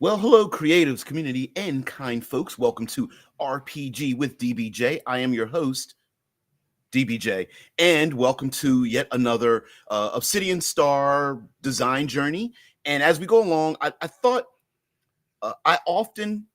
Well, hello, creatives, community, and kind folks. Welcome to RPG with DBJ. I am your host, DBJ, and welcome to yet another Obsidian Star design journey. And as we go along, I thought I often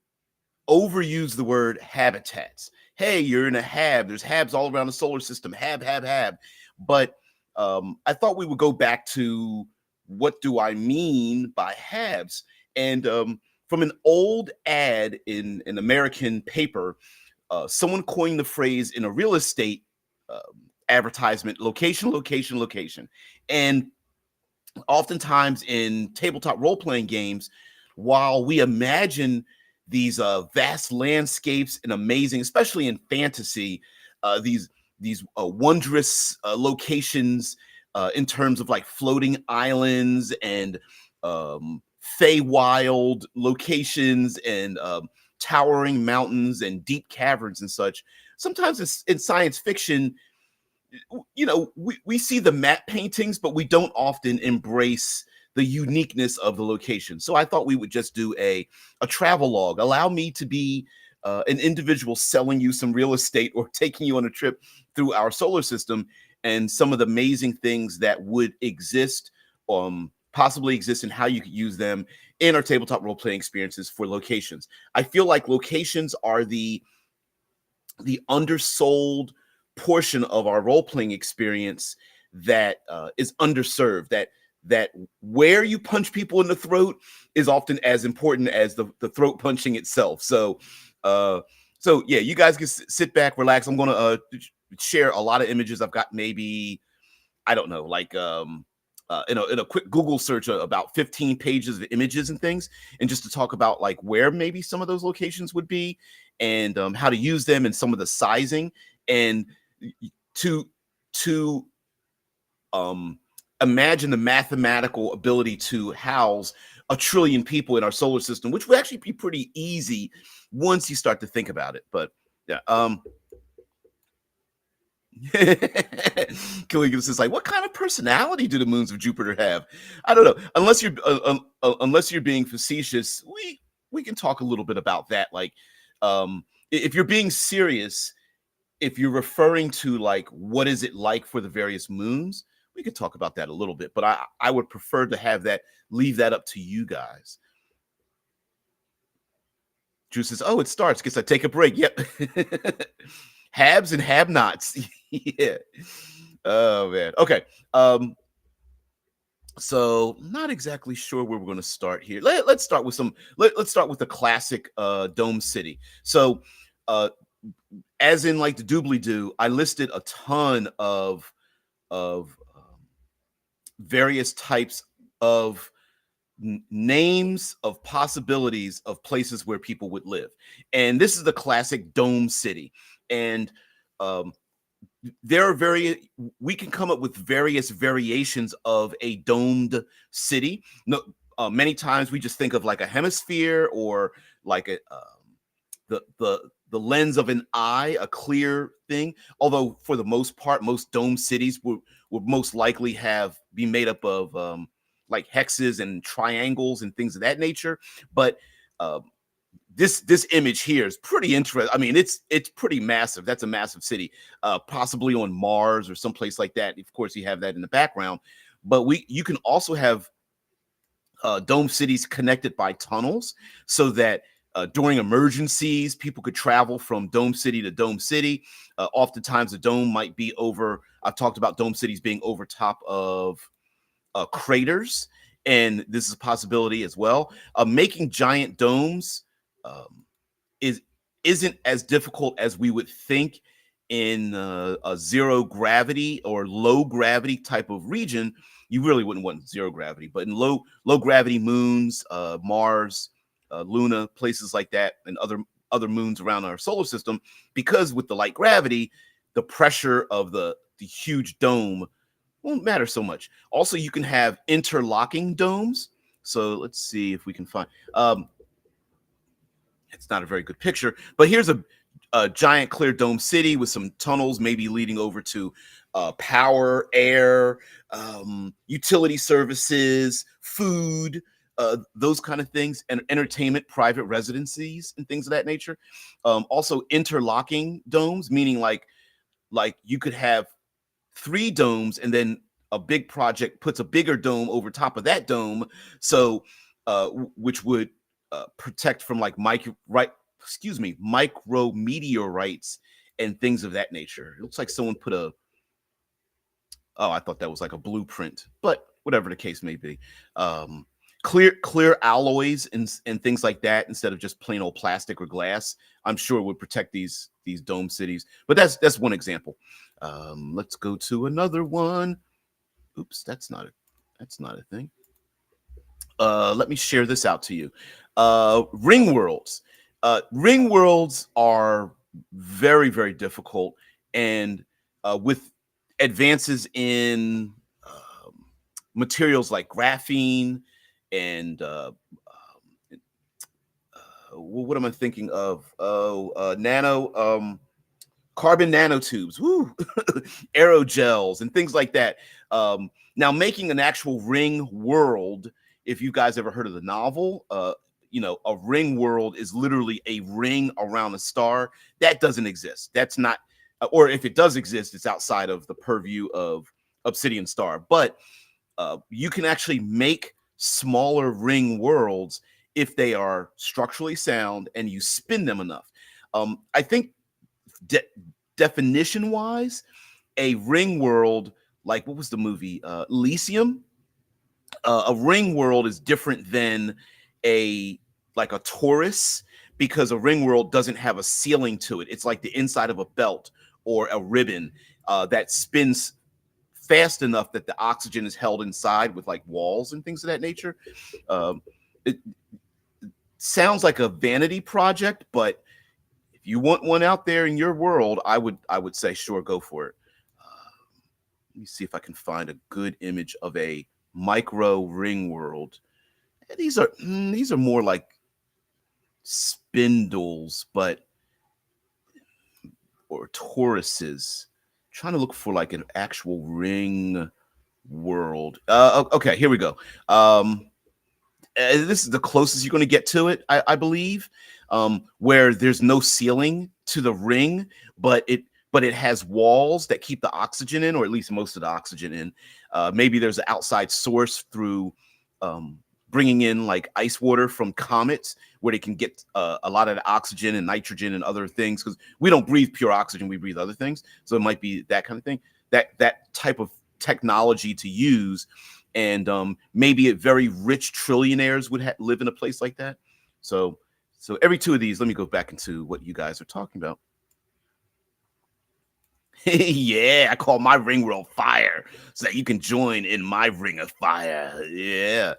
overuse the word habitats. Hey, you're in a hab. There's habs all around the solar system. Hab. But I thought we would go back to what do I mean by habs? And from an old ad in an American paper, someone coined the phrase in a real estate uh, advertisement: location. And oftentimes in tabletop role playing games, while we imagine these vast landscapes and amazing, especially in fantasy, these wondrous locations in terms of like floating islands and Feywild locations and towering mountains and deep caverns and such. Sometimes it's in science fiction, we see the map paintings, but we don't often embrace the uniqueness of the location. So I thought we would just do a travel log. Allow me to be an individual selling you some real estate or taking you on a trip through our solar system and some of the amazing things that would exist, possibly exist, and how you could use them in our tabletop role-playing experiences for locations. I feel like locations are the undersold portion of our role-playing experience that is underserved, that where you punch people in the throat is often as important as the throat punching itself. So yeah, you guys can sit back, relax. I'm going to share a lot of images. I've got maybe, I don't know, like in a quick Google search, about 15 pages of images and things, and just to talk about like where maybe some of those locations would be and how to use them and some of the sizing and to imagine the mathematical ability to house 1 trillion people in our solar system, which would actually be pretty easy once you start to think about it. But yeah, Caligula's is like, what kind of personality do the moons of Jupiter have? I don't know. Unless you're being facetious, we can talk a little bit about that. Like, if you're being serious, if you're referring to like what is it like for the various moons, we could talk about that a little bit. But I would prefer to leave that up to you guys. Drew says, "Oh, it starts. Guess I take a break." Yep. Habs and have-nots. Yeah. Oh man. Okay. So not exactly sure where we're going to start here. Let's start with let's start with the classic Dome City. So as in like the doobly-doo, I listed a ton of various types of names of possibilities of places where people would live. And this is the classic Dome City. And we can come up with various variations of a domed city. No, many times we just think of like a hemisphere or like the lens of an eye, a clear thing. Although for the most part, most dome cities would most likely be made up of like hexes and triangles and things of that nature. But this image here is pretty interesting. I mean, it's pretty massive. That's a massive city, possibly on Mars or someplace like that. Of course, you have that in the background. But you can also have dome cities connected by tunnels, so that during emergencies, people could travel from dome city to dome city. Oftentimes, the dome might be over. I've talked about dome cities being over top of craters, and this is a possibility as well. Making giant domes isn't as difficult as we would think in a zero gravity or low gravity type of region. You really wouldn't want zero gravity, but in low gravity moons, Mars, Luna, places like that, and other moons around our solar system, because with the light gravity, the pressure of the huge dome won't matter so much. Also, you can have interlocking domes. So let's see if we can find. It's not a very good picture, but here's a giant clear dome city with some tunnels, maybe leading over to power, air, utility services, food, those kind of things, and entertainment, private residencies, and things of that nature. Also, interlocking domes, meaning like you could have 3 domes, and then a big project puts a bigger dome over top of that dome, so which would protect from like micro meteorites and things of that nature. It looks like someone put a I thought that was like a blueprint, but whatever the case may be. Clear alloys and things like that instead of just plain old plastic or glass, I'm sure would protect these dome cities. But that's one example. Let's go to another one. Oops, that's not a thing. Let me share this out to you. Ring worlds. Ring worlds are very, very difficult, and with advances in materials like graphene and what am I thinking of? Carbon nanotubes, woo, aerogels, and things like that. Now, making an actual ring world, if you guys ever heard of the novel, a ring world is literally a ring around a star. That doesn't exist. That's not, or if it does exist, it's outside of the purview of Obsidian Star. But you can actually make smaller ring worlds if they are structurally sound and you spin them enough. I think definition wise, a ring world, like what was the movie Elysium, a ring world is different than a torus, because a ring world doesn't have a ceiling to it. It's like the inside of a belt or a ribbon that spins fast enough that the oxygen is held inside with like walls and things of that nature. It sounds like a vanity project, but if you want one out there in your world, I would say sure, go for it. Let me see if I can find a good image of a micro ring world. These are more like spindles, or toruses. Trying to look for like an actual ring world. Okay, here we go. This is the closest you're going to get to it, I believe, where there's no ceiling to the ring, but it has walls that keep the oxygen in, or at least most of the oxygen in. Maybe there's an outside source through bringing in like ice water from comets, where they can get a lot of the oxygen and nitrogen and other things, because we don't breathe pure oxygen, we breathe other things. So it might be that kind of thing, that type of technology to use. And maybe very rich trillionaires would live in a place like that. So every 2 of these, let me go back into what you guys are talking about. Yeah, I call my ring world fire so that you can join in my ring of fire. Yeah.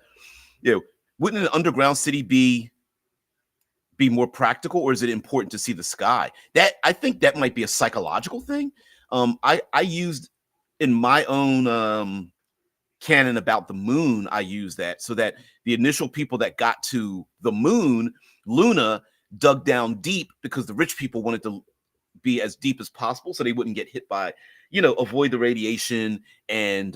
Wouldn't an underground city be more practical, or is it important to see the sky? That, I think that might be a psychological thing. I used in my own canon about the moon, I use that so that the initial people that got to the moon, Luna, dug down deep because the rich people wanted to be as deep as possible so they wouldn't get hit by, avoid the radiation and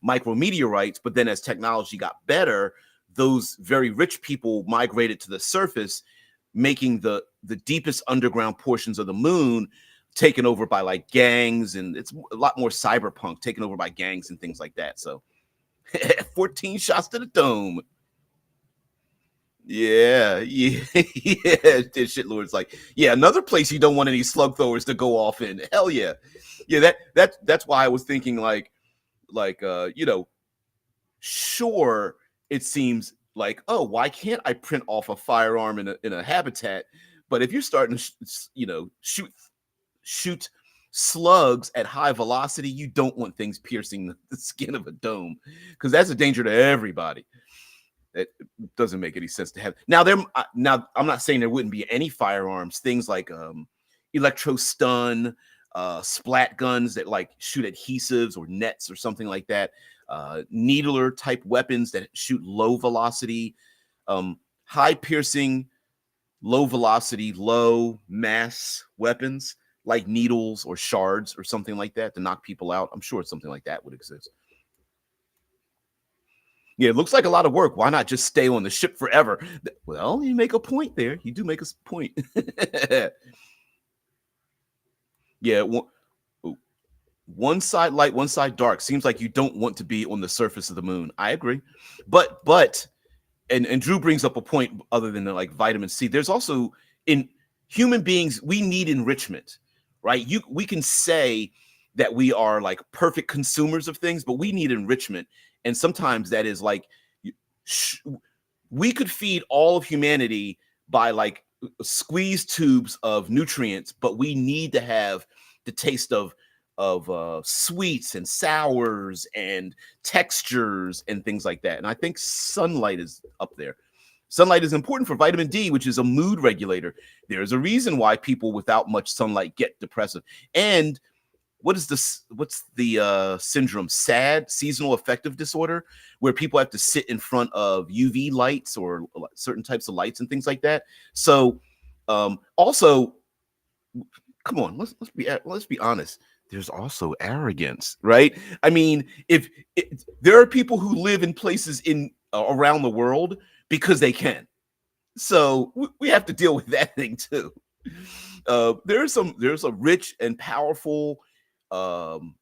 micrometeorites. But then as technology got better, those very rich people migrated to the surface, making the deepest underground portions of the moon taken over by like gangs, and it's a lot more cyberpunk, taken over by gangs and things like that. So 14 shots to the dome. Yeah. Shit Lord's like, yeah, another place you don't want any slug throwers to go off in. Hell yeah. Yeah, that's why I was thinking sure, it seems like, oh, why can't I print off a firearm in a habitat? But if you're starting to shoot slugs at high velocity, you don't want things piercing the skin of a dome, because that's a danger to everybody. It doesn't make any sense to have. Now, I'm not saying there wouldn't be any firearms, things like electro stun, splat guns that like shoot adhesives or nets or something like that, needler type weapons that shoot low velocity, high piercing, low velocity, low mass weapons like needles or shards or something like that to knock people out. I'm sure something like that would exist. Yeah, it looks like a lot of work. Why not just stay on the ship forever? Well, you make a point there. You do make a point. Yeah, one side light, one side dark. Seems like you don't want to be on the surface of the moon. I agree, but and Drew brings up a point other than like vitamin C. There's also in human beings we need enrichment, right? We can say that we are like perfect consumers of things, but we need enrichment, and sometimes that is like we could feed all of humanity by like squeeze tubes of nutrients, but we need to have the taste of sweets and sours and textures and things like that. And I think sunlight is up there. Sunlight is important for vitamin D, which is a mood regulator. There's a reason why people without much sunlight get depressive. And what's the syndrome? SAD, seasonal affective disorder, where people have to sit in front of UV lights or certain types of lights and things like that. So also, come on, let's be honest. There's also arrogance, right? I mean, if there are people who live in places in around the world because they can, so we have to deal with that thing too. There's a rich and powerful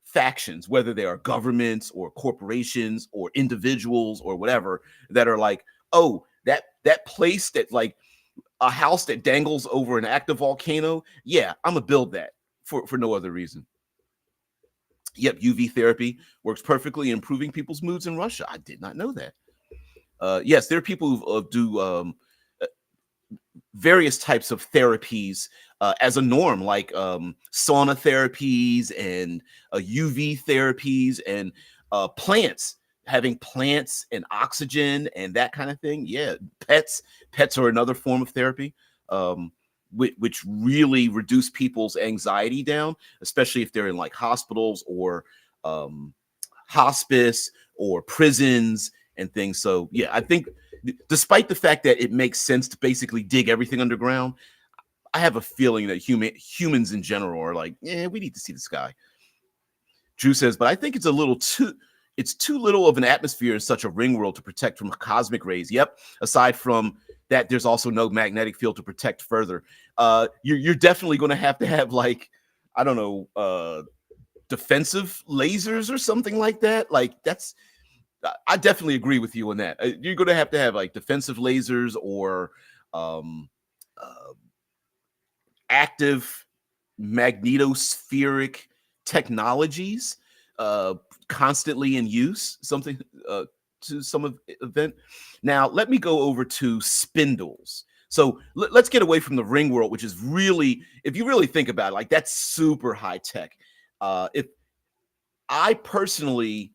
factions, whether they are governments or corporations or individuals or whatever, that are like, oh, that place that like a house that dangles over an active volcano. Yeah, I'm gonna build that for no other reason. Yep, UV therapy works perfectly in improving people's moods in Russia. I did not know that. Yes, there are people who do various types of therapies as a norm, like sauna therapies and UV therapies and plants, having plants and oxygen and that kind of thing. Yeah, pets are another form of therapy. Which really reduce people's anxiety down, especially if they're in like hospitals or hospice or prisons and things. So yeah, I think despite the fact that it makes sense to basically dig everything underground, I have a feeling that humans in general are like, yeah, we need to see the sky. Drew says, but I think it's too little of an atmosphere in such a ring world to protect from cosmic rays. Yep. Aside from that, there's also no magnetic field to protect further. You're definitely going to have like, I don't know, defensive lasers or something like that. Like I definitely agree with you on that. You're going to have like defensive lasers or active magnetospheric technologies constantly in use, something to some event. Now, let me go over to spindles. So let's get away from the ring world, which is really, if you really think about it, like that's super high tech. If I personally,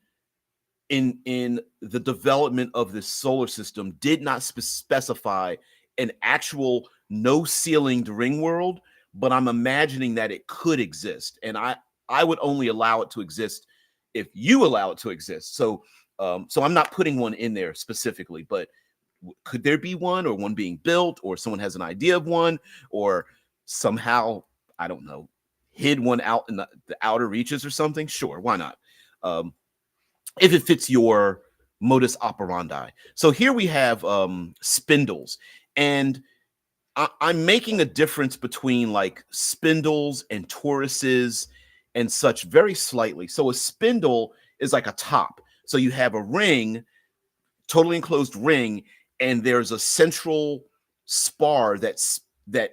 in the development of this solar system, did not specify an actual no ceilinged ring world, but I'm imagining that it could exist, and I would only allow it to exist if you allow it to exist. So so I'm not putting one in there specifically, but could there be one, or one being built, or someone has an idea of one, or somehow, I don't know, hid one out in the outer reaches or something? Sure, why not? If it fits your modus operandi. So here we have spindles, and I'm making a difference between like spindles and toruses and such very slightly. So a spindle is like a top. So you have a ring, totally enclosed ring, and there's a central spar that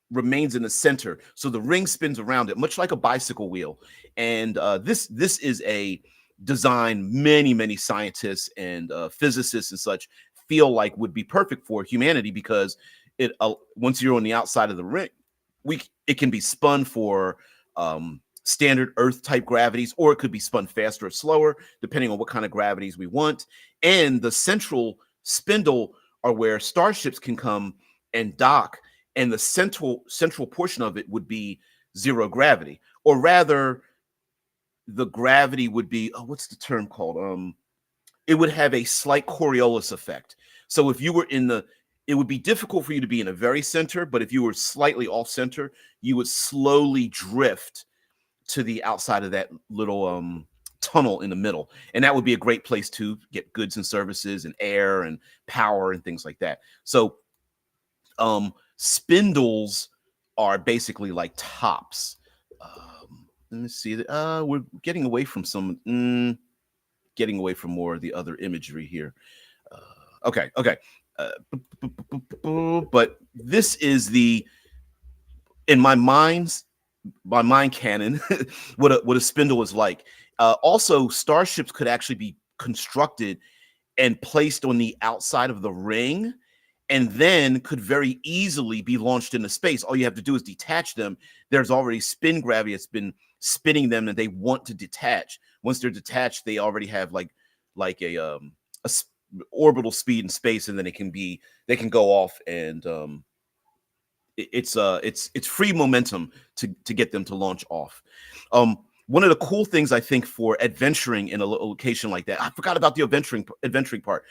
remains in the center. So the ring spins around it, much like a bicycle wheel. And this is a design many scientists and physicists and such feel like would be perfect for humanity, because it once you're on the outside of the ring, it can be spun for standard Earth type gravities, or it could be spun faster or slower, depending on what kind of gravities we want. And the central spindle are where starships can come and dock, and the central portion of it would be zero gravity, or rather, the gravity would be, oh, what's the term called? It would have a slight Coriolis effect. So if you were it would be difficult for you to be in a very center, but if you were slightly off center, you would slowly drift to the outside of that little tunnel in the middle, and that would be a great place to get goods and services and air and power and things like that. So spindles are basically like tops. Let me see. We're getting away from getting away from more of the other imagery here. Okay. But this is in my mind canon, what a spindle is like. Also, starships could actually be constructed and placed on the outside of the ring, and then could very easily be launched into space. All you have to do is detach them. There's already spin gravity that's been spinning them, and they want to detach. Once they're detached, they already have like a orbital speed in space, and then they can go off, and it's free momentum to get them to launch off. One of the cool things I think for adventuring in a location like that, I forgot about the adventuring part.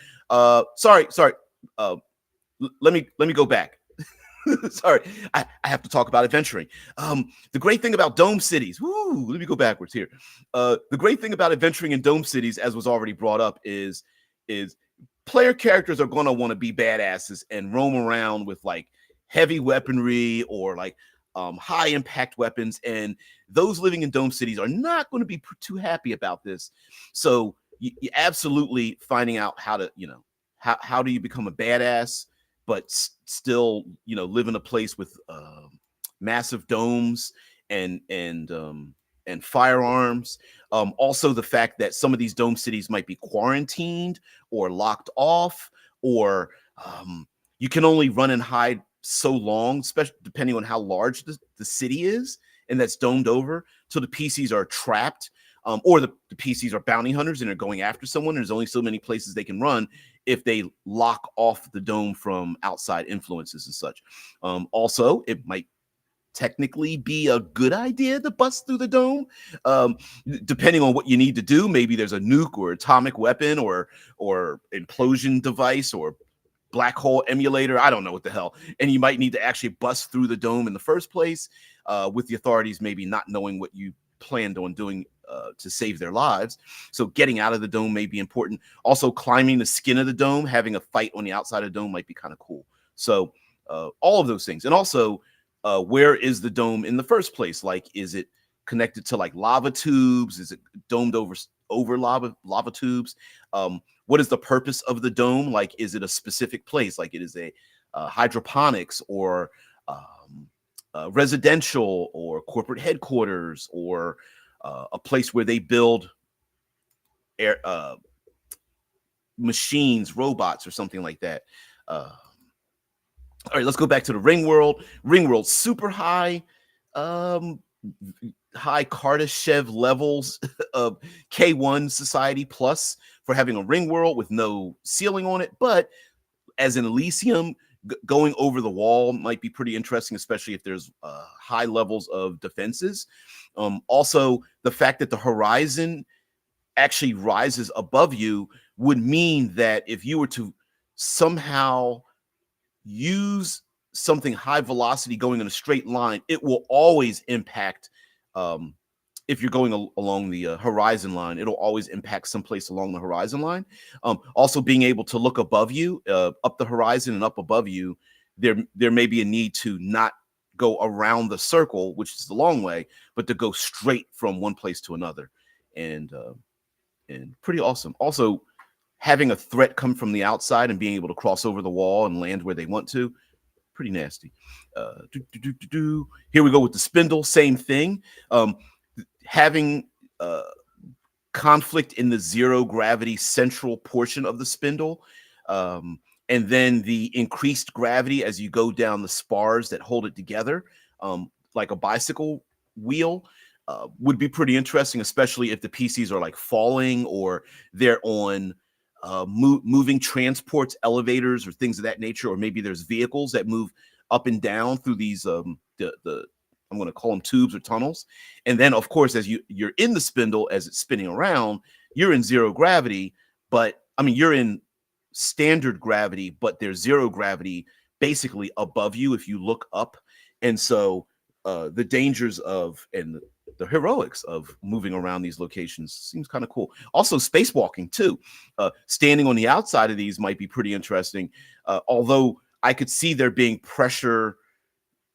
Sorry. Let me go back. Sorry, I have to talk about adventuring. The great thing about dome cities, let me go backwards here. The great thing about adventuring in dome cities, as was already brought up, is player characters are going to want to be badasses and roam around with like heavy weaponry or like high impact weapons, and those living in dome cities are not going to be too happy about this. So you absolutely finding out how to, how do you become a badass but still, live in a place with massive domes and firearms. Also, the fact that some of these dome cities might be quarantined or locked off, or you can only run and hide so long, especially depending on how large the city is, and that's domed over. So the PCs are trapped, or the PCs are bounty hunters and are going after someone. There's only so many places they can run if they lock off the dome from outside influences and such. Also, it might technically be a good idea to bust through the dome, depending on what you need to do. Maybe there's a nuke or atomic weapon or implosion device or black hole emulator. I don't know what the hell. And you might need to actually bust through the dome in the first place, with the authorities maybe not knowing what you planned on doing to save their lives. So getting out of the dome may be important. Also, climbing the skin of the dome, having a fight on the outside of the dome might be kind of cool. So all of those things. And also, where is the dome in the first place? Like, is it connected to like lava tubes? Is it domed over lava tubes? What is the purpose of the dome? Like, is it a specific place? Like, it is a hydroponics or residential or corporate headquarters, or a place where they build air machines, robots, or something like that. All right, let's go back to the ring world. Ring world, super high, high Kardashev levels of K1 Society Plus for having a ring world with no ceiling on it. But as in Elysium, going over the wall might be pretty interesting, especially if there's high levels of defenses. Also, the fact that the horizon actually rises above you would mean that if you were to somehow use something high velocity going in a straight line, it will always impact, if you're going along the horizon line, it'll always impact someplace along the horizon line. Also, being able to look above you, up the horizon and up above you, there may be a need to not go around the circle, which is the long way, but to go straight from one place to another. And pretty awesome. Also, having a threat come from the outside and being able to cross over the wall and land where they want to, pretty nasty. Here we go with the spindle, same thing. Having conflict in the zero gravity central portion of the spindle, and then the increased gravity as you go down the spars that hold it together, like a bicycle wheel, would be pretty interesting, especially if the PCs are like falling or they're on moving transports, elevators, or things of that nature, or maybe there's vehicles that move up and down through these I'm going to call them tubes or tunnels. And then, of course, as you're in the spindle, as it's spinning around, you're in zero gravity, but I mean, you're in standard gravity, but there's zero gravity basically above you if you look up. And so the dangers of, and heroics of moving around these locations. Seems kind of cool. Also, spacewalking too. Standing on the outside of these might be pretty interesting. Although I could see there being pressure,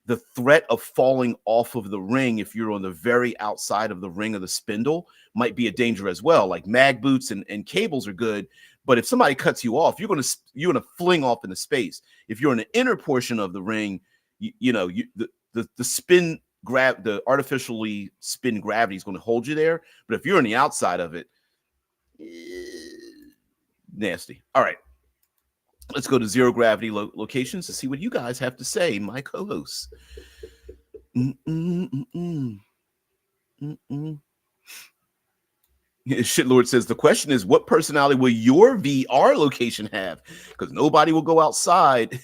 the threat of falling off of the ring if you're on the very outside of the ring of the spindle might be a danger as well. Like mag boots and cables are good, but if somebody cuts you off, you're gonna fling off into space. If you're in the inner portion of the ring, the spin grab the artificially spin gravity is going to hold you there. But if you're on the outside of it, nasty. All right. Let's go to zero gravity locations to see what you guys have to say, my co-hosts. Shitlord says the question is, what personality will your VR location have? Because nobody will go outside.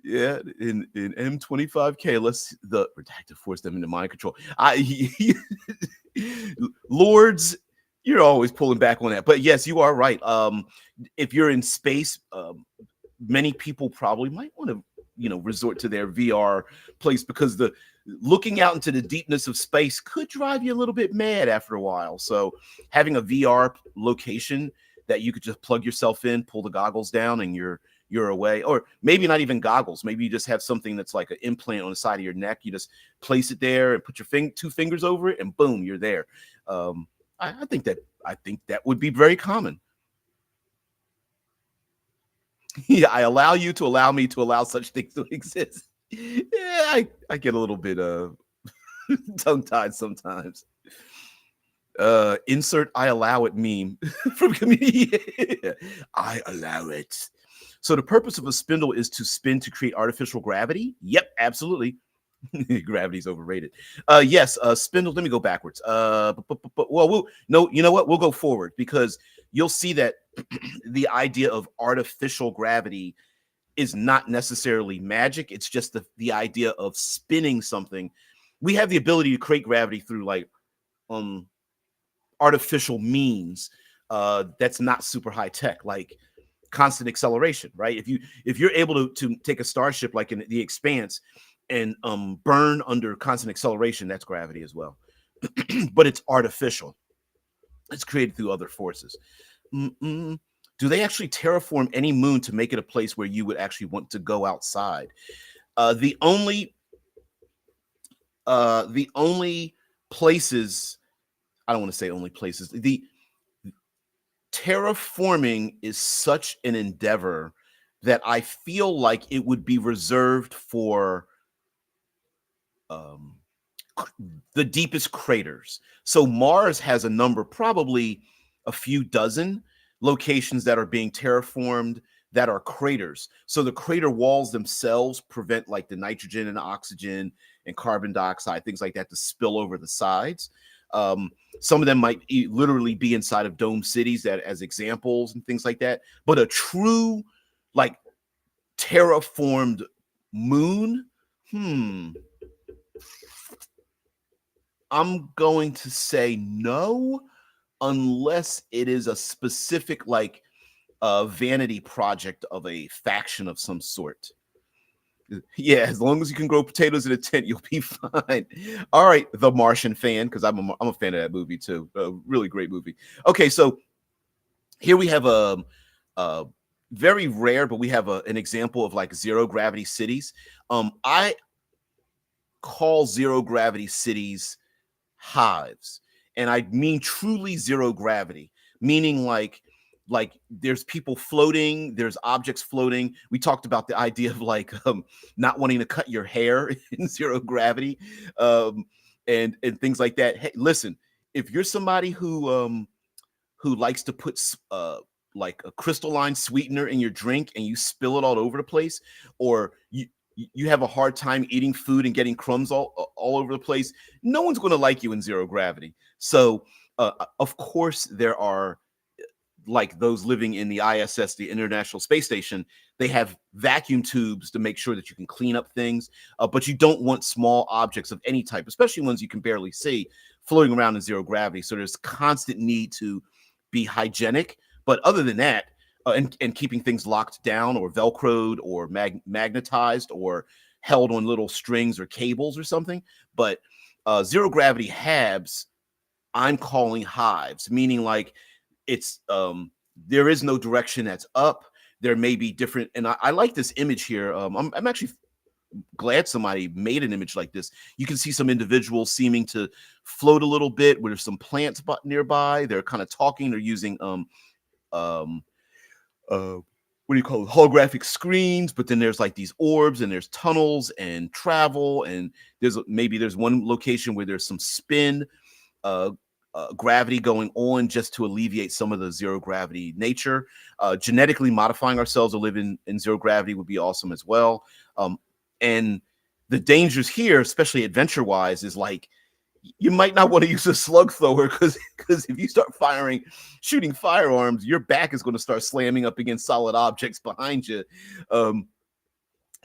Yeah, in M25K, let's the redacted force them into mind control. Lords, you're always pulling back on that, but yes, you are right. If you're in space, many people probably might want to, resort to their VR place because the looking out into the deepness of space could drive you a little bit mad after a while. So having a VR location that you could just plug yourself in, pull the goggles down, and you're away. Or maybe not even goggles. Maybe you just have something that's like an implant on the side of your neck. You just place it there and put your two fingers over it, and boom, you're there. I think that would be very common. Yeah, I allow you to allow me to allow such things to exist. Yeah, I get a little bit tongue-tied sometimes. Insert I allow it meme from community. I allow it. So the purpose of a spindle is to spin to create artificial gravity. Yep, absolutely. Gravity's overrated. Yes, spindle. Let me go backwards. Well, no, you know what? We'll go forward because you'll see that the idea of artificial gravity is not necessarily magic. It's just the idea of spinning something. We have the ability to create gravity through like artificial means that's not super high tech, like constant acceleration, right? If you're able to take a starship like in the Expanse and burn under constant acceleration, that's gravity as well. But it's artificial. It's created through other forces. Do they actually terraform any moon to make it a place where you would actually want to go outside? The only places, I don't want to say only places, the terraforming is such an endeavor that I feel like it would be reserved for the deepest craters. So Mars has a number, probably a few dozen locations that are being terraformed that are craters. So the crater walls themselves prevent like the nitrogen and oxygen and carbon dioxide, things like that, to spill over the sides. Some of them might literally be inside of dome cities that as examples and things like that. But a true like terraformed moon, I'm going to say no, unless it is a specific like vanity project of a faction of some sort. Yeah, as long as you can grow potatoes in a tent, you'll be fine. All right, The Martian fan, because I'm a fan of that movie too. A really great movie. Okay, so here we have a very rare, but we have an example of like zero gravity cities. I call zero gravity cities hives, and I mean truly zero gravity, meaning like there's people floating, there's objects floating. We talked about the idea of like not wanting to cut your hair in zero gravity, and things like that. Hey, listen, if you're somebody who likes to put like a crystalline sweetener in your drink and you spill it all over the place, or you have a hard time eating food and getting crumbs all over the place, no one's going to like you in zero gravity. So of course there are like those living in the ISS, the International Space Station, they have vacuum tubes to make sure that you can clean up things, but you don't want small objects of any type, especially ones you can barely see, floating around in zero gravity. So there's constant need to be hygienic. But other than that, and keeping things locked down or velcroed or magnetized or held on little strings or cables or something. But Zero gravity Habs, I'm calling hives, meaning like it's there is no direction that's up. There may be different, and I like this image here. I'm actually glad somebody made an image like this. You can see some individuals seeming to float a little bit where there's some plants nearby. They're kind of talking. They're using um what do you call it, holographic screens, but then there's like these orbs and there's tunnels and travel, and there's one location where there's some spin uh, gravity going on just to alleviate some of the zero gravity nature. Genetically modifying ourselves to live in zero gravity would be awesome as well. And the dangers here, especially adventure wise, is like you might not want to use a slug thrower because if you start shooting firearms, your back is going to start slamming up against solid objects behind you.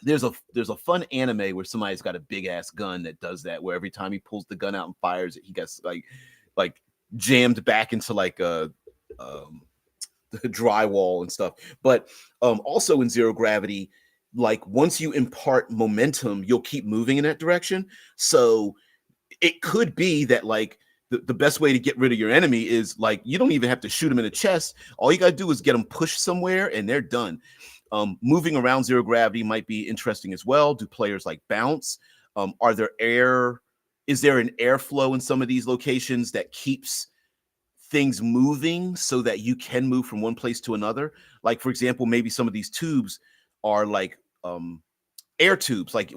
There's a fun anime where somebody's got a big ass gun that does that, where every time he pulls the gun out and fires it, he gets like jammed back into like the drywall and stuff. But also in zero gravity, like once you impart momentum, you'll keep moving in that direction. So it could be that like the best way to get rid of your enemy is like you don't even have to shoot them in the chest. All you got to do is get them pushed somewhere and they're done. Moving around zero gravity might be interesting as well. Do players like bounce? Is there an airflow in some of these locations that keeps things moving so that you can move from one place to another? Like, for example, maybe some of these tubes are like air tubes. Like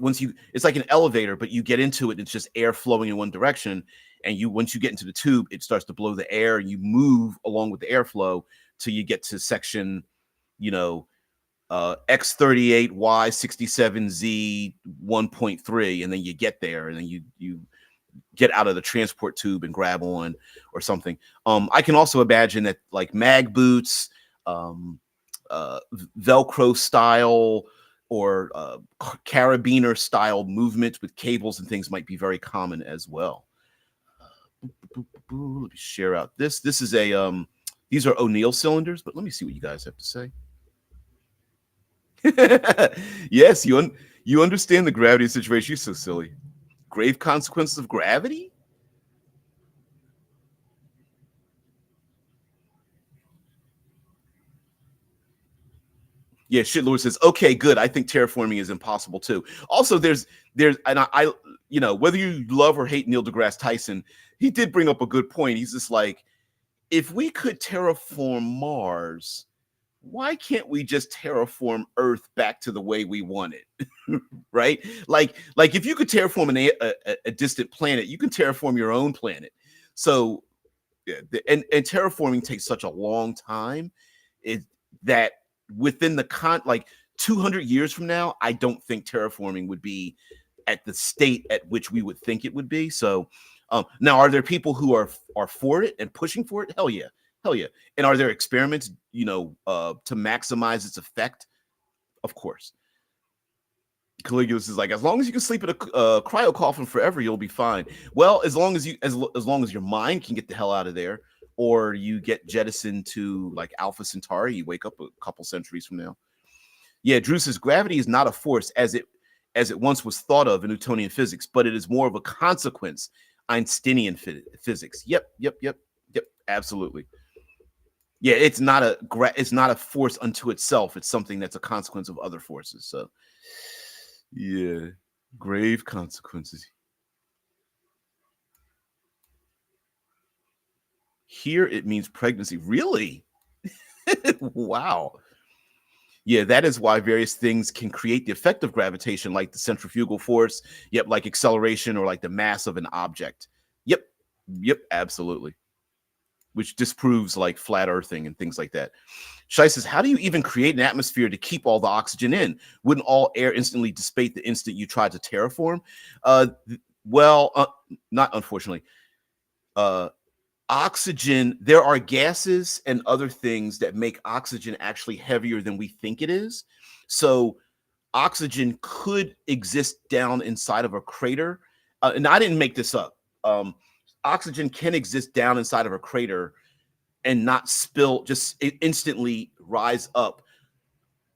it's like an elevator, but you get into it and it's just air flowing in one direction. And once you get into the tube, it starts to blow the air and you move along with the airflow till you get to section, X38, Y67Z 1.3, and then you get there, and then you get out of the transport tube and grab on or something. I can also imagine that like mag boots, Velcro style or carabiner style movements with cables and things might be very common as well. Let me share out this. This is these are O'Neill cylinders, but let me see what you guys have to say. Yes, you understand the gravity situation. You're so silly. Grave consequences of gravity? Yeah, Shitlord says, okay, good. I think terraforming is impossible too. Also, there's and I whether you love or hate Neil deGrasse Tyson, he did bring up a good point. He's just like, if we could terraform Mars, why can't we just terraform Earth back to the way we want it? Right? Like if you could terraform a distant planet, you can terraform your own planet. So, and terraforming takes such a long time, that within like 200 years from now, I don't think terraforming would be at the state at which we would think it would be. So, now, are there people who are for it and pushing for it? Hell yeah. Hell yeah. And are there experiments, to maximize its effect? Of course. Caligulus is like, as long as you can sleep in a cryo coffin forever, you'll be fine. Well, as long as long as your mind can get the hell out of there, or you get jettisoned to like Alpha Centauri, you wake up a couple centuries from now. Yeah, Drew says gravity is not a force as it once was thought of in Newtonian physics, but it is more of a consequence, Einsteinian physics. Yep, absolutely. Yeah, it's not a force unto itself. It's something that's a consequence of other forces. So, yeah, grave consequences. Here it means pregnancy. Really? Wow. Yeah, that is why various things can create the effect of gravitation, like the centrifugal force. Yep, like acceleration or like the mass of an object. Yep, absolutely. Which disproves like flat earthing and things like that. Shai says, how do you even create an atmosphere to keep all the oxygen in? Wouldn't all air instantly dissipate the instant you tried to terraform? Not unfortunately. Oxygen, there are gases and other things that make oxygen actually heavier than we think it is. So oxygen could exist down inside of a crater. And I didn't make this up. Oxygen can exist down inside of a crater and not spill, just instantly rise up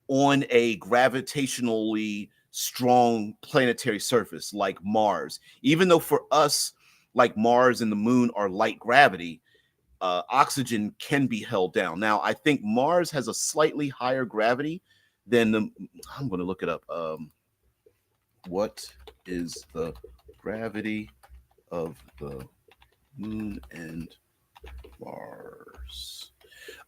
on a gravitationally strong planetary surface like Mars. Even though for us, like Mars and the moon are light gravity, oxygen can be held down. Now, I think Mars has a slightly higher gravity than the. I'm going to look it up. What is the gravity of the moon and Mars?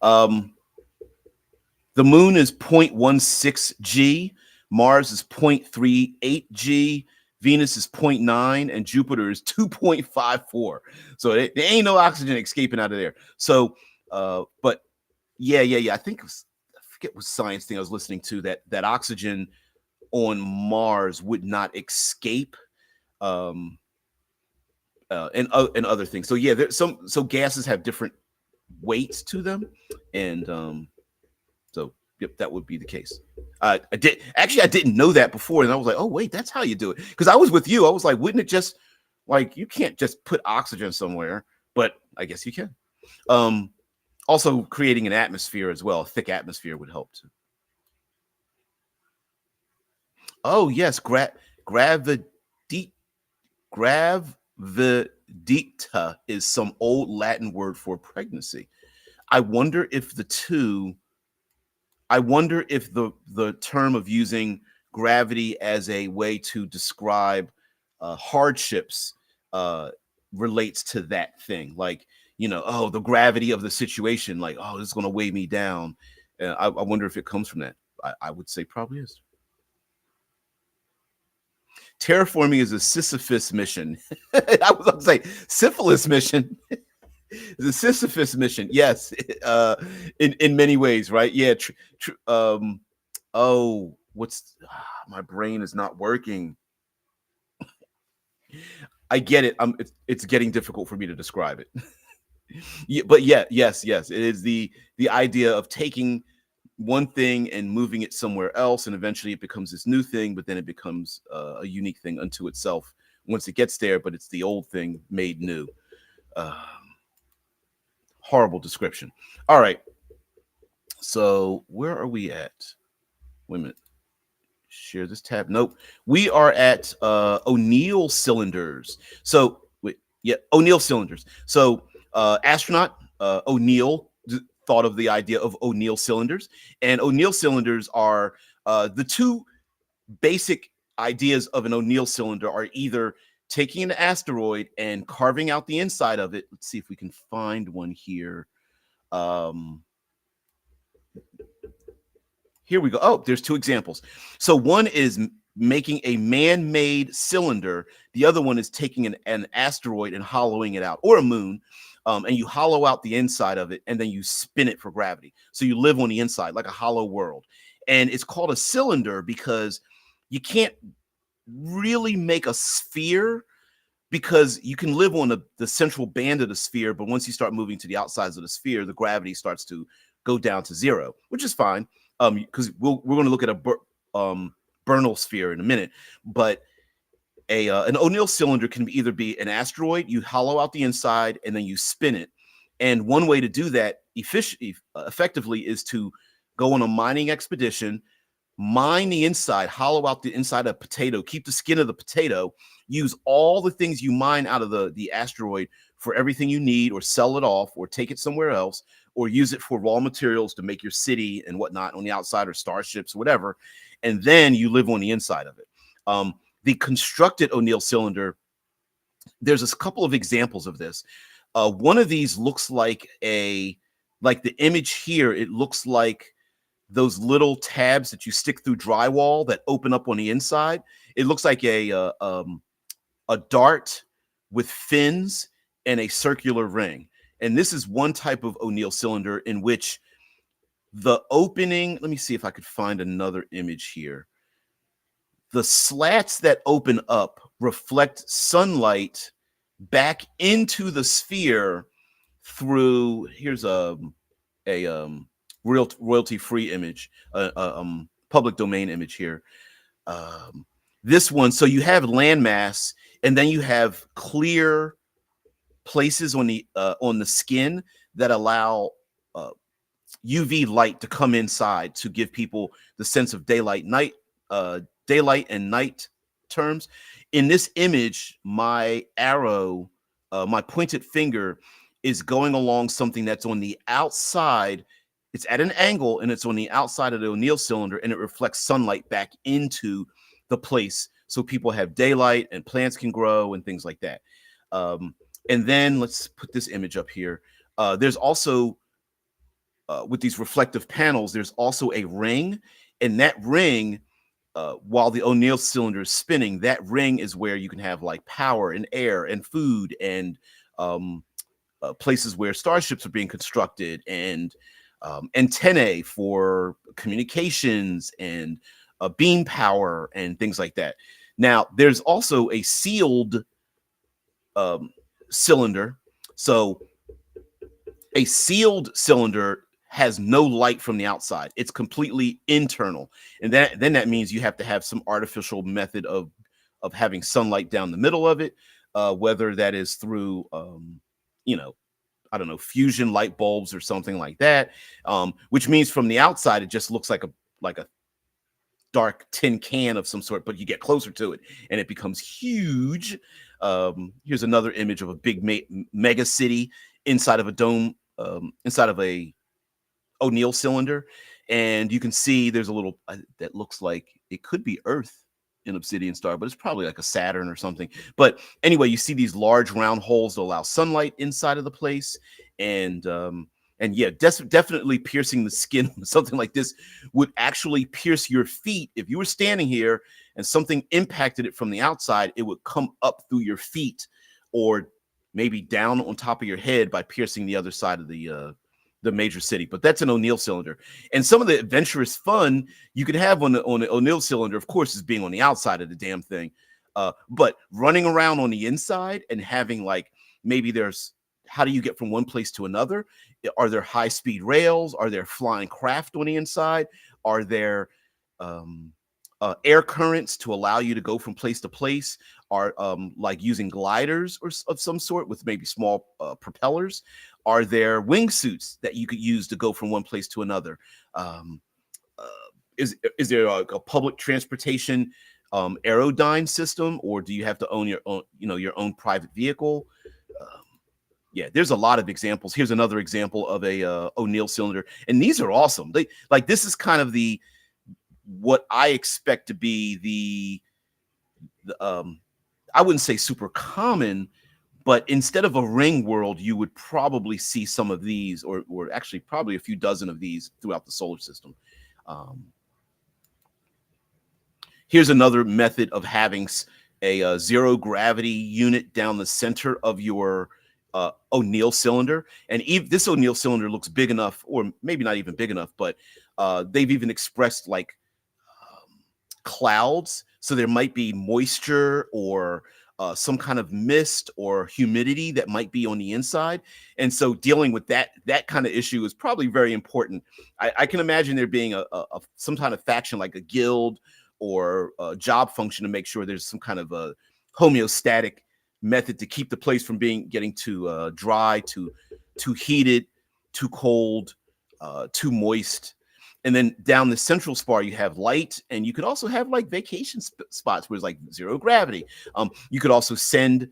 The moon is 0.16 G, Mars is 0.38 G, Venus is 0.9, and Jupiter is 2.54. So there ain't no oxygen escaping out of there. So, but yeah. I think I forget what science thing I was listening to that oxygen on Mars would not escape, and other things. So yeah, there's so gases have different weights to them, and so yep, that would be the case. I didn't know that before, and I was like, oh wait, that's how you do it. Because I was with you, I was like, wouldn't it just like you can't just put oxygen somewhere, but I guess you can. Also, creating an atmosphere as well, a thick atmosphere would help too. Oh yes, gravita is some old Latin word for pregnancy. I wonder if the term of using gravity as a way to describe hardships relates to that thing. Like, oh, the gravity of the situation, like, oh, this is going to weigh me down. I wonder if it comes from that. I would say probably is. Terraforming is a Sisyphus mission. I was going to say syphilis mission. The Sisyphus mission, yes, in many ways, right? Yeah. My brain is not working. I get it. It's getting difficult for me to describe it. Yeah, but yes, it is the idea of taking one thing and moving it somewhere else, and eventually it becomes this new thing, but then it becomes a unique thing unto itself once it gets there. But it's the old thing made new. Horrible description. All right. So where are we at? Wait a minute. Share this tab. Nope. We are at O'Neill cylinders. So O'Neill cylinders. So astronaut O'Neill thought of the idea of O'Neill cylinders, and O'Neill cylinders are the two basic ideas of an O'Neill cylinder are either taking an asteroid and carving out the inside of it. Let's see if we can find one here. Here we go. Oh, there's two examples. So one is making a man-made cylinder. The other one is taking an asteroid and hollowing it out, or a moon, and you hollow out the inside of it, and then you spin it for gravity. So you live on the inside like a hollow world. And it's called a cylinder because you can't really make a sphere, because you can live on the central band of the sphere, but once you start moving to the outsides of the sphere, the gravity starts to go down to zero, which is fine, because we're going to look at a Bernal sphere in a minute. But an O'Neill cylinder can either be an asteroid, you hollow out the inside, and then you spin it. And one way to do that effectively is to go on a mining expedition, mine the inside, hollow out the inside of a potato, keep the skin of the potato, use all the things you mine out of the asteroid for everything you need, or sell it off, or take it somewhere else, or use it for raw materials to make your city and whatnot on the outside, or starships, whatever. And then you live on the inside of it. The constructed O'Neill cylinder, there's a couple of examples of this. One of these looks like the image here, it looks like those little tabs that you stick through drywall that open up on the inside. It looks like a dart with fins and a circular ring. And this is one type of O'Neill cylinder in which the opening, let me see if I could find another image here. The slats that open up reflect sunlight back into the sphere through, here's a royalty-free image, public domain image here. This one, so you have landmass, and then you have clear places on the skin that allow UV light to come inside to give people the sense of daylight night daylight and night terms. In this image, my arrow, my pointed finger is going along something that's on the outside. It's at an angle and it's on the outside of the O'Neill cylinder, and it reflects sunlight back into the place so people have daylight and plants can grow and things like that. And then let's put this image up here. There's also, with these reflective panels, there's also a ring, and that ring, while the O'Neill cylinder is spinning, that ring is where you can have like power and air and food and places where starships are being constructed, and antennae for communications and beam power and things like that. Now, there's also a sealed cylinder. So a sealed cylinder has no light from the outside. It's completely internal. And that means you have to have some artificial method of having sunlight down the middle of it, whether that is through, I don't know, fusion light bulbs or something like that, which means from the outside, it just looks like a dark tin can of some sort, but you get closer to it and it becomes huge. Here's another image of a big mega city inside of a dome, inside of a O'Neill cylinder, and you can see there's a little that looks like it could be Earth in Obsidian Star, but it's probably like a Saturn or something. But anyway, you see these large round holes that allow sunlight inside of the place, and yeah, definitely piercing the skin with something like this would actually pierce your feet. If you were standing here and something impacted it from the outside, it would come up through your feet or maybe down on top of your head by piercing the other side of the major city. But that's an O'Neill cylinder. And some of the adventurous fun you could have on the O'Neill cylinder, of course, is being on the outside of the damn thing. But running around on the inside and having, like, maybe there's, how do you get from one place to another? Are there high-speed rails? Are there flying craft on the inside? Are there air currents to allow you to go from place to place? Are like using gliders or of some sort with maybe small propellers? Are there wingsuits that you could use to go from one place to another? Is there a public transportation aerodyne system, or do you have to own your own, your own private vehicle? Yeah, there's a lot of examples. Here's another example of a O'Neill cylinder, and these are awesome. This is kind of what I expect to be the I wouldn't say super common, but instead of a ring world, you would probably see some of these, or actually probably a few dozen of these throughout the solar system. Here's another method of having a zero gravity unit down the center of your O'Neill cylinder. And this O'Neill cylinder looks big enough, or maybe not even big enough, but they've even expressed like clouds. So there might be moisture or some kind of mist or humidity that might be on the inside. And so dealing with that kind of issue is probably very important. I can imagine there being some kind of faction, like a guild or a job function, to make sure there's some kind of a homeostatic method to keep the place from getting too dry, too heated, too cold, too moist. And then down the central spar, you have light, and you could also have like vacation spots where it's like zero gravity. You could also send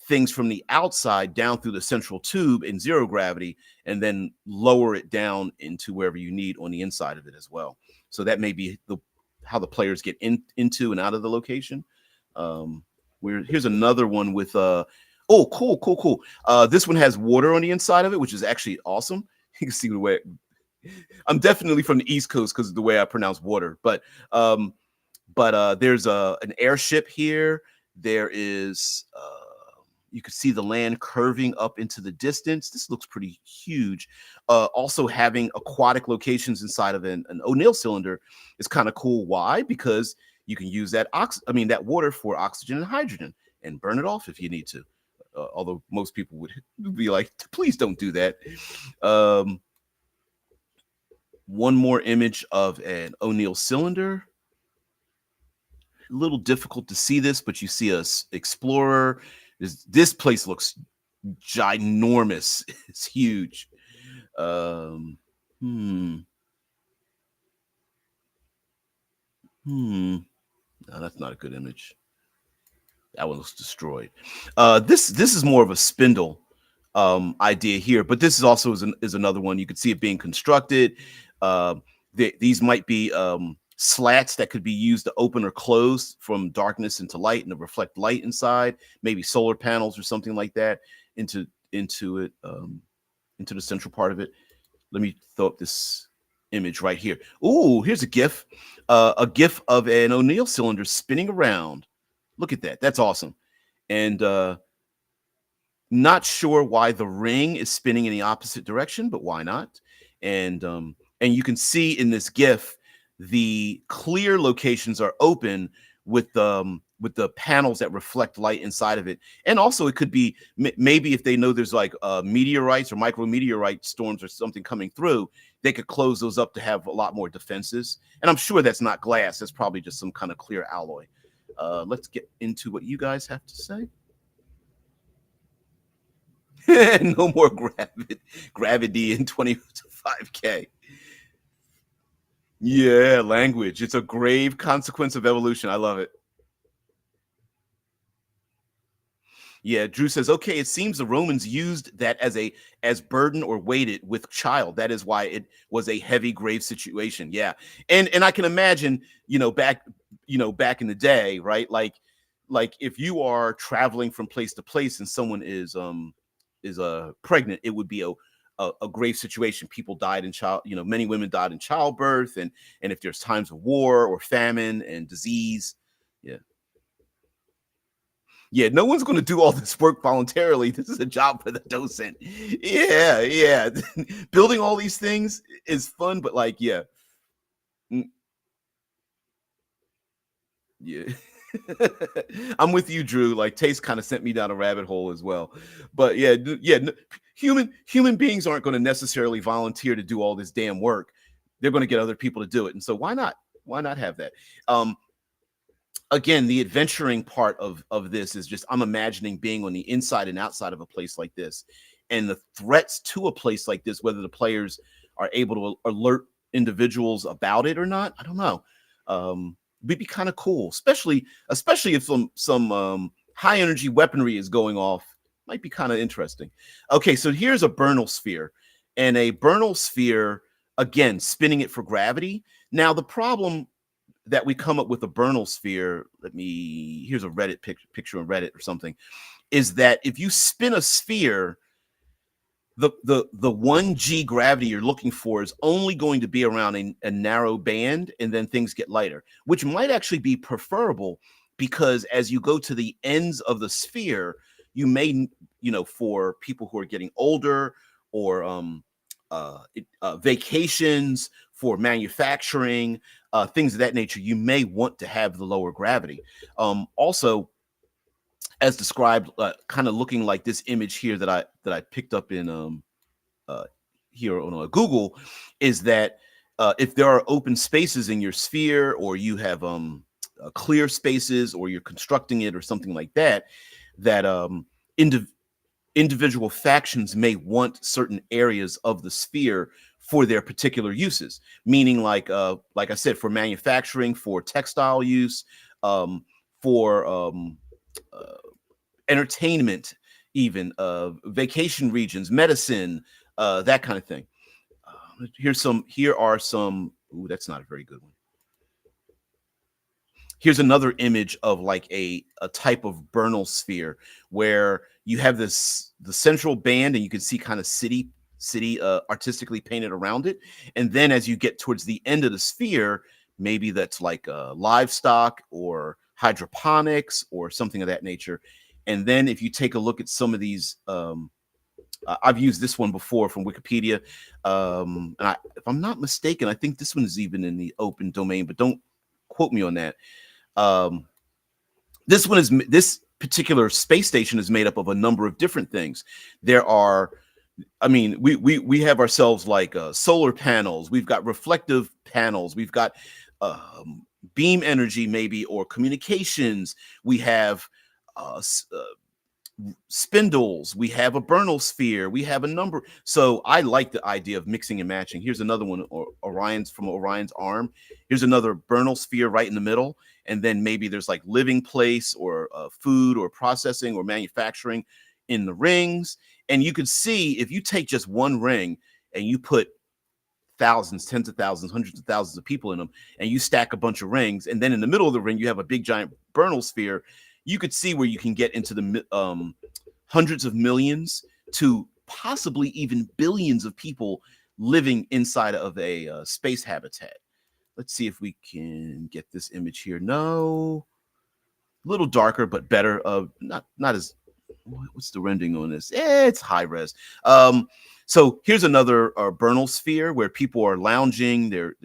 things from the outside down through the central tube in zero gravity, and then lower it down into wherever you need on the inside of it as well. So that may be how the players get into and out of the location. Here's another one with cool. This one has water on the inside of it, which is actually awesome. You can see the way I'm definitely from the East Coast because of the way I pronounce water. But there's an airship here. There is you can see the land curving up into the distance. This looks pretty huge. Also having aquatic locations inside of an O'Neill cylinder is kind of cool. Why? Because you can use that water for oxygen and hydrogen and burn it off if you need to. Although most people would be like, please don't do that. One more image of an O'Neill cylinder. A little difficult to see this, but you see a explorer. This place looks ginormous. It's huge. No, that's not a good image. That one was destroyed. This is more of a spindle idea here, but this is also is another one. You could see it being constructed. Uh, these might be slats that could be used to open or close from darkness into light and to reflect light inside. Maybe solar panels or something like that into it into the central part of it. Let me throw up this image right here. Ooh, here's a GIF of an O'Neill cylinder spinning around. Look at that. That's awesome. And not sure why the ring is spinning in the opposite direction, but why not? And you can see in this GIF the clear locations are open with the panels that reflect light inside of it. And also it could be maybe if they know there's like meteorites or micrometeorite storms or something coming through, they could close those up to have a lot more defenses. And I'm sure that's not glass. That's probably just some kind of clear alloy. Let's get into what you guys have to say. No more gravity in 25K. Yeah, language. It's a grave consequence of evolution. I love it. Yeah, Drew says, okay, it seems the Romans used that as burden or weighted with child. That is why it was a heavy grave situation. Yeah. And I can imagine, back in the day, right? Like if you are traveling from place to place and someone is pregnant, it would be a grave situation. People died in many women died in childbirth, and if there's times of war or famine and disease. Yeah. Yeah, no one's going to do all this work voluntarily. This is a job for the docent. Yeah. Building all these things is fun, but like, yeah. Yeah. I'm with you, Drew. Like, Taste kind of sent me down a rabbit hole as well. But yeah, human beings aren't going to necessarily volunteer to do all this damn work. They're going to get other people to do it. And so why not? Why not have that? Again, the adventuring part of this is just I'm imagining being on the inside and outside of a place like this, and the threats to a place like this, whether the players are able to alert individuals about it or not, I don't know. Would be kind of cool, especially if some high energy weaponry is going off. Might be kind of interesting. Okay, so here's a Bernal sphere, and a Bernal sphere, again, spinning it for gravity. Now the problem that we come up with a Bernal sphere, here's a Reddit picture on Reddit or something, is that if you spin a sphere, the 1G gravity you're looking for is only going to be around a narrow band, and then things get lighter, which might actually be preferable, because as you go to the ends of the sphere, you may, for people who are getting older, or vacations, for manufacturing, things of that nature, you may want to have the lower gravity. Also, as described, kind of looking like this image here that I picked up in here on Google, is that if there are open spaces in your sphere, or you have clear spaces, or you're constructing it or something like that, that individual factions may want certain areas of the sphere for their particular uses, meaning like I said, for manufacturing, for textile use, for entertainment, even vacation regions, medicine, that kind of thing. Here are some. Ooh, that's not a very good one. Here's another image of like a type of Bernal sphere, where you have the central band, and you can see kind of city artistically painted around it. And then as you get towards the end of the sphere, maybe that's like livestock or hydroponics or something of that nature. And then if you take a look at some of these, I've used this one before from Wikipedia. And if I'm not mistaken, I think this one is even in the open domain, but don't quote me on that. This particular space station is made up of a number of different things. There are, we have ourselves like solar panels. We've got reflective panels. We've got beam energy, maybe, or communications. We have spindles. We have a Bernal sphere. We have a number. So I like the idea of mixing and matching. Here's another one, Orion's arm. Here's another Bernal sphere right in the middle. and then maybe there's like living place or food or processing or manufacturing in the rings. And you could see if you take just one ring and you put thousands, tens of thousands, hundreds of thousands of people in them, and you stack a bunch of rings, and then in the middle of the ring you have a big giant Bernal sphere, you could see where you can get into the hundreds of millions to possibly even billions of people living inside of a space habitat. Let's see if we can get this image here. No, a little darker, but better. Not as, what's the rendering on this? It's high res. So here's another Bernal sphere where people are lounging. They're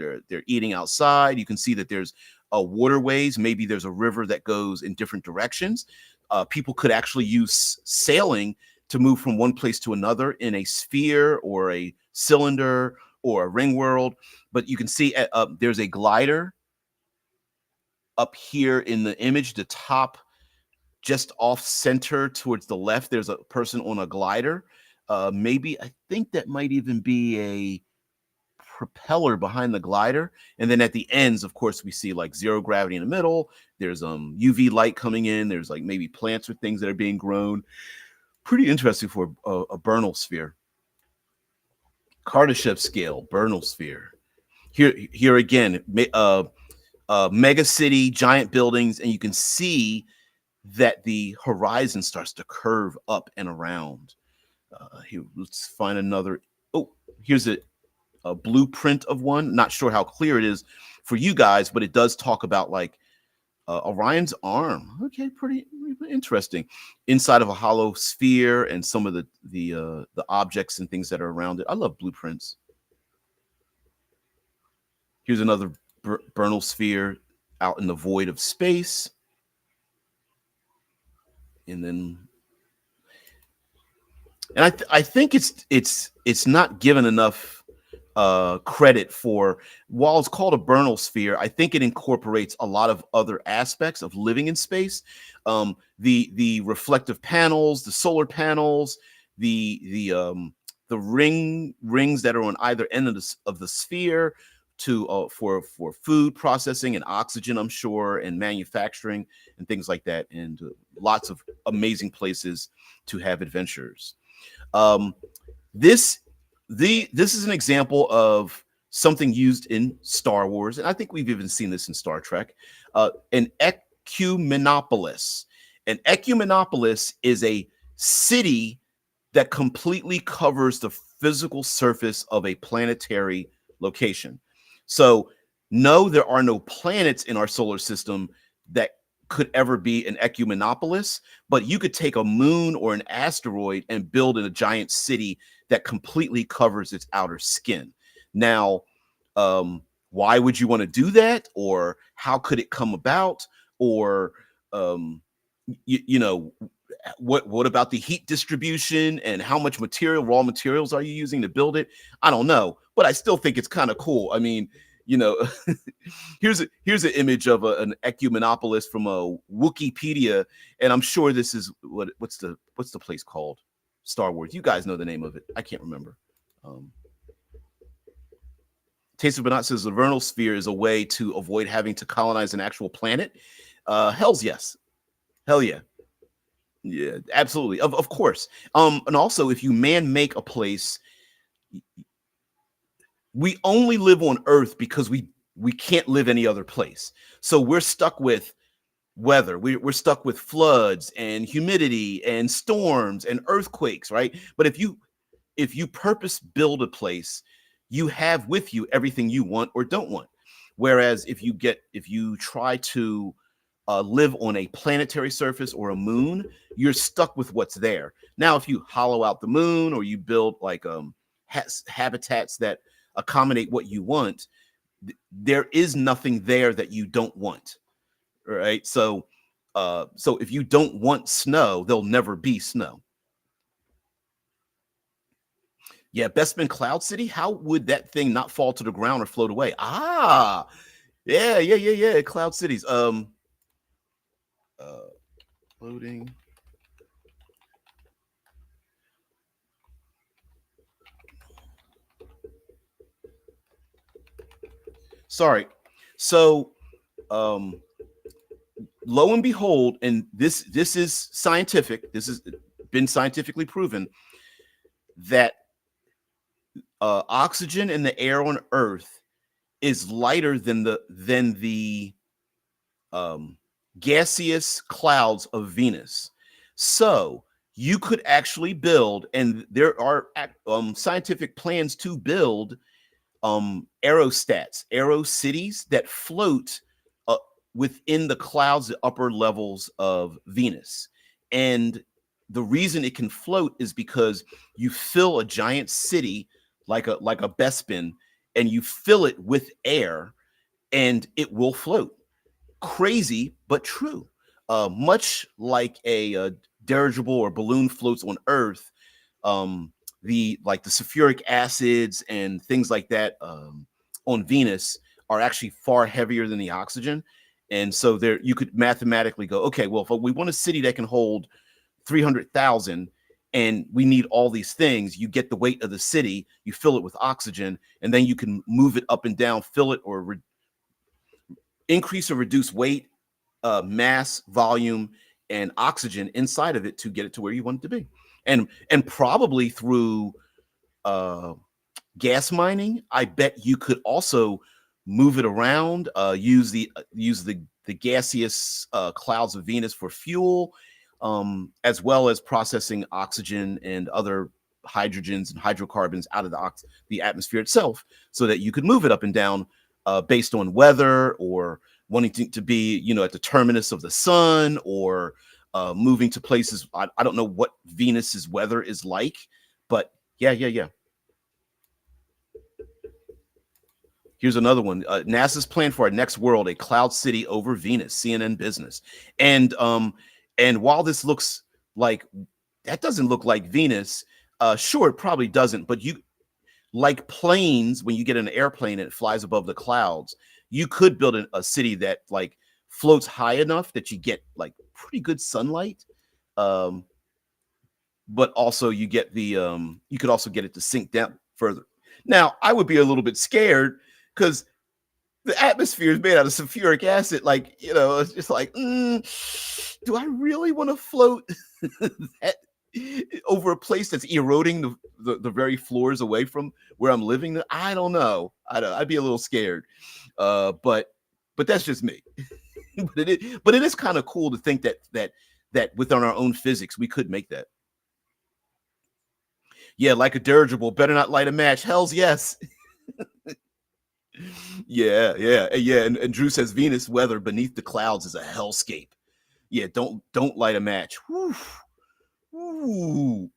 eating outside. You can see that there's waterways. Maybe there's a river that goes in different directions. People could actually use sailing to move from one place to another in a sphere or a cylinder or a ring world. But you can see there's a glider up here in the image, the top just off center towards the left. There's a person on a glider. Maybe I think that might even be a propeller behind the glider. And then at the ends, of course, we see like zero gravity in the middle. There's UV light coming in. There's like maybe plants or things that are being grown. Pretty interesting for a Bernal sphere. Kardashev scale, Bernal sphere. Here again, mega city, giant buildings, and you can see that the horizon starts to curve up and around. Here, let's find another. Oh, here's a blueprint of one. Not sure how clear it is for you guys, but it does talk about like Orion's arm. Okay, pretty interesting. Inside of a hollow sphere and some of the objects and things that are around it. I love blueprints. Here's another Bernal sphere out in the void of space. And then, and I think it's not given enough credit for, while it's called a Bernal sphere, I think it incorporates a lot of other aspects of living in space. The reflective panels, the solar panels, the rings that are on either end of the sphere to for food processing and oxygen, I'm sure, and manufacturing and things like that, and lots of amazing places to have adventures. This is an example of something used in Star Wars, and I think we've even seen this in Star Trek. An ecumenopolis. An ecumenopolis is a city that completely covers the physical surface of a planetary location. So, no, there are no planets in our solar system that could ever be an ecumenopolis, but you could take a moon or an asteroid and build in a giant city that completely covers its outer skin. Now, why would you want to do that? Or how could it come about? Or, you know, what about the heat distribution and how much raw materials are you using to build it? I don't know, but I still think it's kind of cool. I mean, you know, here's an image of an ecumenopolis from a Wikipedia, and I'm sure this is what's the place called? Star Wars. You guys know the name of it. I can't remember. Taste of Banat says the vernal sphere is a way to avoid having to colonize an actual planet. Hell's yes. Hell yeah. Yeah, absolutely. Of course. And also, if you man make a place, we only live on Earth because we can't live any other place. So we're stuck with weather. We're stuck with floods and humidity and storms and earthquakes, right? But if you purpose build a place, you have with you everything you want or don't want. Whereas if you try to live on a planetary surface or a moon, you're stuck with what's there. Now, if you hollow out the moon or you build like habitats that accommodate what you want, there is nothing there that you don't want, right? So if you don't want snow, there'll never be snow. Yeah, Bestman Cloud City. How would that thing not fall to the ground or float away? Ah, yeah. Cloud Cities. Loading. Sorry. So, lo and behold, and this is scientific. This has been scientifically proven that oxygen in the air on Earth is lighter than the gaseous clouds of Venus. So you could actually build, and there are scientific plans to build aerostats, aero cities that float within the clouds, the upper levels of Venus. And the reason it can float is because you fill a giant city like a Bespin, and you fill it with air, and it will float. Crazy, but true. Much like a dirigible or balloon floats on Earth, the sulfuric acids and things like that on Venus are actually far heavier than the oxygen. And so there you could mathematically go, okay, well, if we want a city that can hold 300,000 and we need all these things, you get the weight of the city, you fill it with oxygen, and then you can move it up and down, fill it or increase or reduce weight, mass, volume, and oxygen inside of it to get it to where you want it to be. And probably through gas mining, I bet you could also move it around, use the gaseous clouds of Venus for fuel, as well as processing oxygen and other hydrogens and hydrocarbons out of the atmosphere itself, so that you could move it up and down based on weather, or wanting to be, at the terminus of the sun, or moving to places. I don't know what Venus's weather is like, but yeah. Here's another one. NASA's plan for our next world, a cloud city over Venus, CNN Business. And while this looks like, that doesn't look like Venus, sure, it probably doesn't, but like planes, when you get an airplane and it flies above the clouds, you could build a city that like floats high enough that you get like pretty good sunlight. But also you get you could also get it to sink down further. Now, I would be a little bit scared because the atmosphere is made out of sulfuric acid. Like, it's just like, do I really want to float over a place that's eroding the very floors away from where I'm living? I don't know. I'd be a little scared. But that's just me. but it is kind of cool to think that within our own physics we could make that. Yeah, like a dirigible, better not light a match. Hells yes. Yeah. And Drew says Venus weather beneath the clouds is a hellscape. Yeah, don't light a match. Whew. Ooh.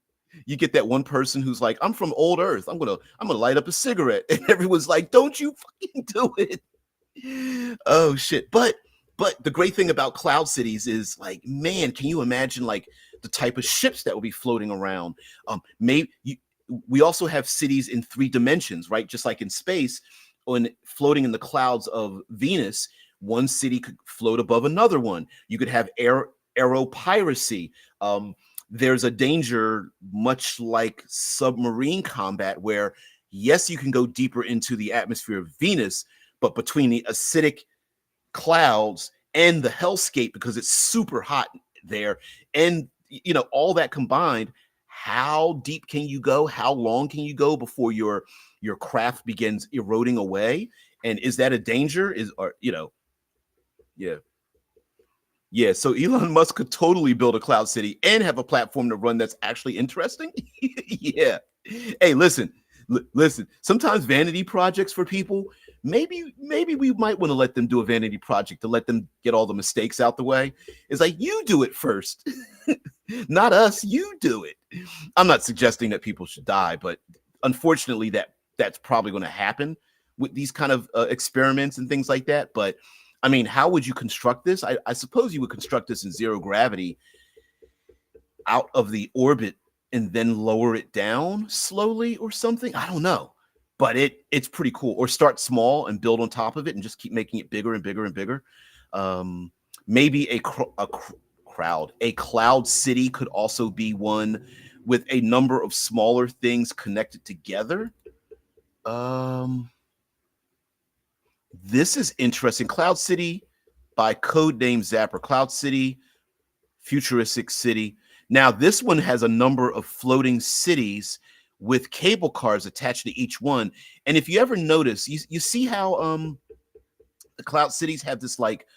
You get that one person who's like, I'm from old Earth. I'm gonna light up a cigarette, and everyone's like, don't you fucking do it. Oh shit. But the great thing about cloud cities is, like, man, can you imagine like the type of ships that will be floating around? We also have cities in 3 dimensions, right? Just like in space, floating in the clouds of Venus, one city could float above another one. You could have aeropiracy. There's a danger, much like submarine combat, where yes, you can go deeper into the atmosphere of Venus, but between the acidic clouds and the hellscape, because it's super hot there, and all that combined, how deep can you go? How long can you go before your craft begins eroding away? And is that a danger? Yeah, so Elon Musk could totally build a cloud city and have a platform to run that's actually interesting. Yeah. Hey, listen. Sometimes vanity projects for people, maybe we might want to let them do a vanity project to let them get all the mistakes out the way. It's like, you do it first. Not us, you do it. I'm not suggesting that people should die, but unfortunately that's probably going to happen with these kind of experiments and things like that. But I mean, how would you construct this? I suppose you would construct this in zero gravity out of the orbit and then lower it down slowly or something. I don't know, but it's pretty cool. Or start small and build on top of it and just keep making it bigger and bigger and bigger. Maybe a cloud city could also be one with a number of smaller things connected together. This is interesting. Cloud city by codename Zapper Cloud City, Futuristic City. Now, this one has a number of floating cities with cable cars attached to each one. And if you ever notice, you see how the Cloud Cities have this like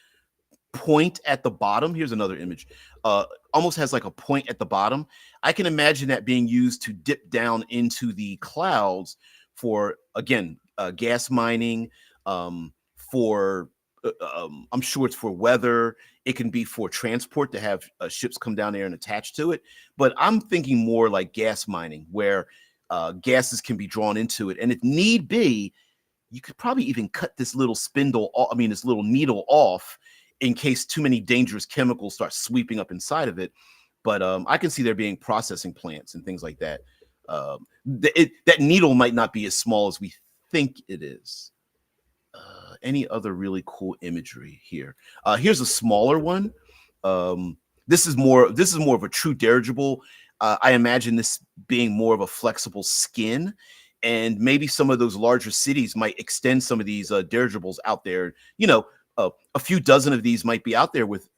point at the bottom. Here's another image. Almost has like a point at the bottom. I can imagine that being used to dip down into the clouds for, again, gas mining, for I'm sure it's for weather. It can be for transport to have ships come down there and attach to it. But I'm thinking more like gas mining, where gases can be drawn into it. And if need be, you could probably even cut this little this little needle off in case too many dangerous chemicals start sweeping up inside of it. But I can see there being processing plants and things like that. That needle might not be as small as we think it is. Any other really cool imagery here? Here's a smaller one. This is more of a true dirigible. I imagine this being more of a flexible skin, and maybe some of those larger cities might extend some of these dirigibles out there. A few dozen of these might be out there with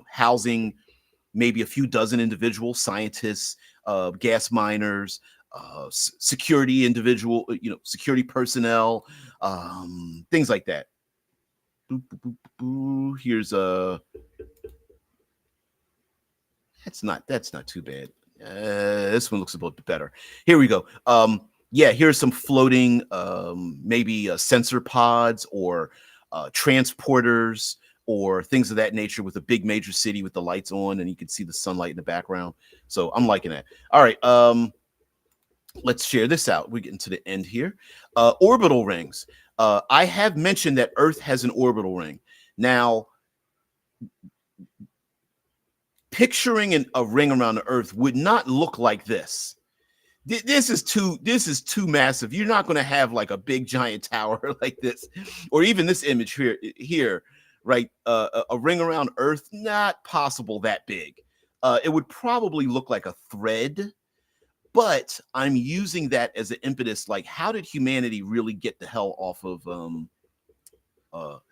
housing maybe a few dozen individual scientists, gas miners, security security personnel, things like that. Boop, boop, boop, boop. Here's that's not too bad. This one looks a bit better. Here we go. Yeah, here's some floating, maybe sensor pods or transporters or things of that nature with a big major city with the lights on, and you can see the sunlight in the background. So I'm liking that. All right, let's share this out. We're getting to the end here. Orbital rings. I have mentioned that Earth has an orbital ring. Now, picturing a ring around the Earth would not look like this. This is too massive. You're not going to have like a big giant tower like this, or even this image here, right? A ring around Earth, not possible that big. It would probably look like a thread, but I'm using that as an impetus. Like, how did humanity really get the hell off of?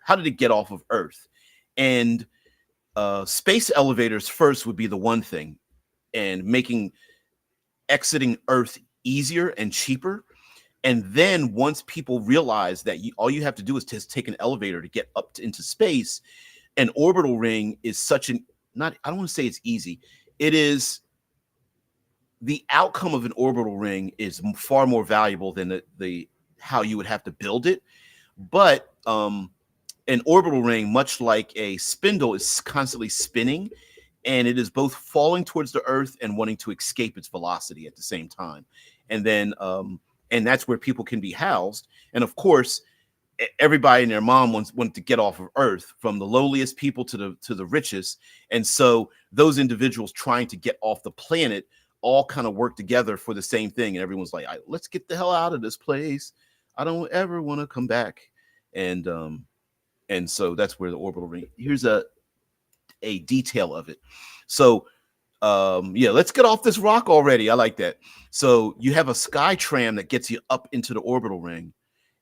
How did it get off of Earth? And space elevators first would be the one thing, and making exiting Earth easier and cheaper. And then once people realize that all you have to do is just take an elevator to get up into space, an orbital ring is such an I don't want to say it's easy. It is, the outcome of an orbital ring is far more valuable than the how you would have to build it. But an orbital ring, much like a spindle, is constantly spinning, and it is both falling towards the Earth and wanting to escape its velocity at the same time. And then, and that's where people can be housed. And of course, everybody and their mom wanted to get off of Earth, from the lowliest people to the richest. And so those individuals trying to get off the planet all kind of work together for the same thing. And everyone's like, let's get the hell out of this place. I don't ever want to come back. And so that's where the orbital ring. Here's a detail of it. So yeah, let's get off this rock already. I like that. So you have a sky tram that gets you up into the orbital ring,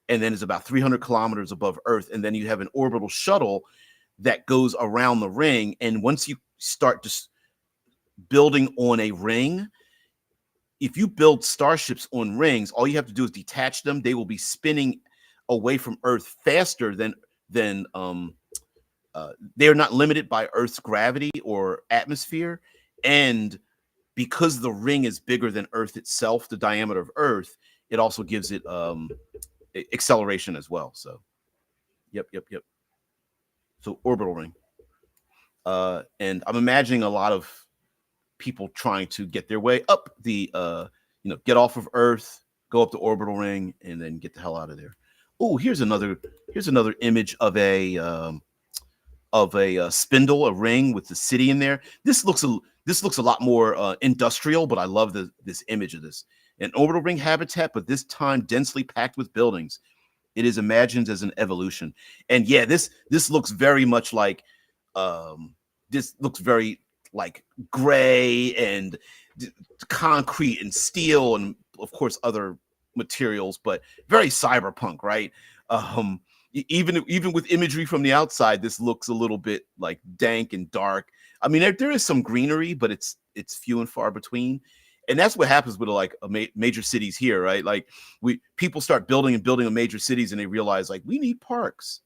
and then it's about 300 kilometers above Earth. And then you have an orbital shuttle that goes around the ring. And once you start just building on a ring, if you build starships on rings, all you have to do is detach them. They will be spinning away from Earth faster than they are not limited by Earth's gravity or atmosphere. And because the ring is bigger than Earth itself, the diameter of Earth, it also gives it acceleration as well. So yep. So orbital ring. And I'm imagining a lot of people trying to get their way up the get off of Earth, go up the orbital ring, and then get the hell out of there. Oh, here's another image of a spindle, a ring with the city in there. This looks a lot more industrial, but I love this image of this. An orbital ring habitat, but this time densely packed with buildings. It is imagined as an evolution. And yeah, this looks very much like this looks very like gray and concrete and steel and of course other materials, but very cyberpunk, right? Even with imagery from the outside, this looks a little bit like dank and dark. I mean, there is some greenery, but it's few and far between. And that's what happens with like major cities here, right? Like people start building a major cities, and they realize like we need parks.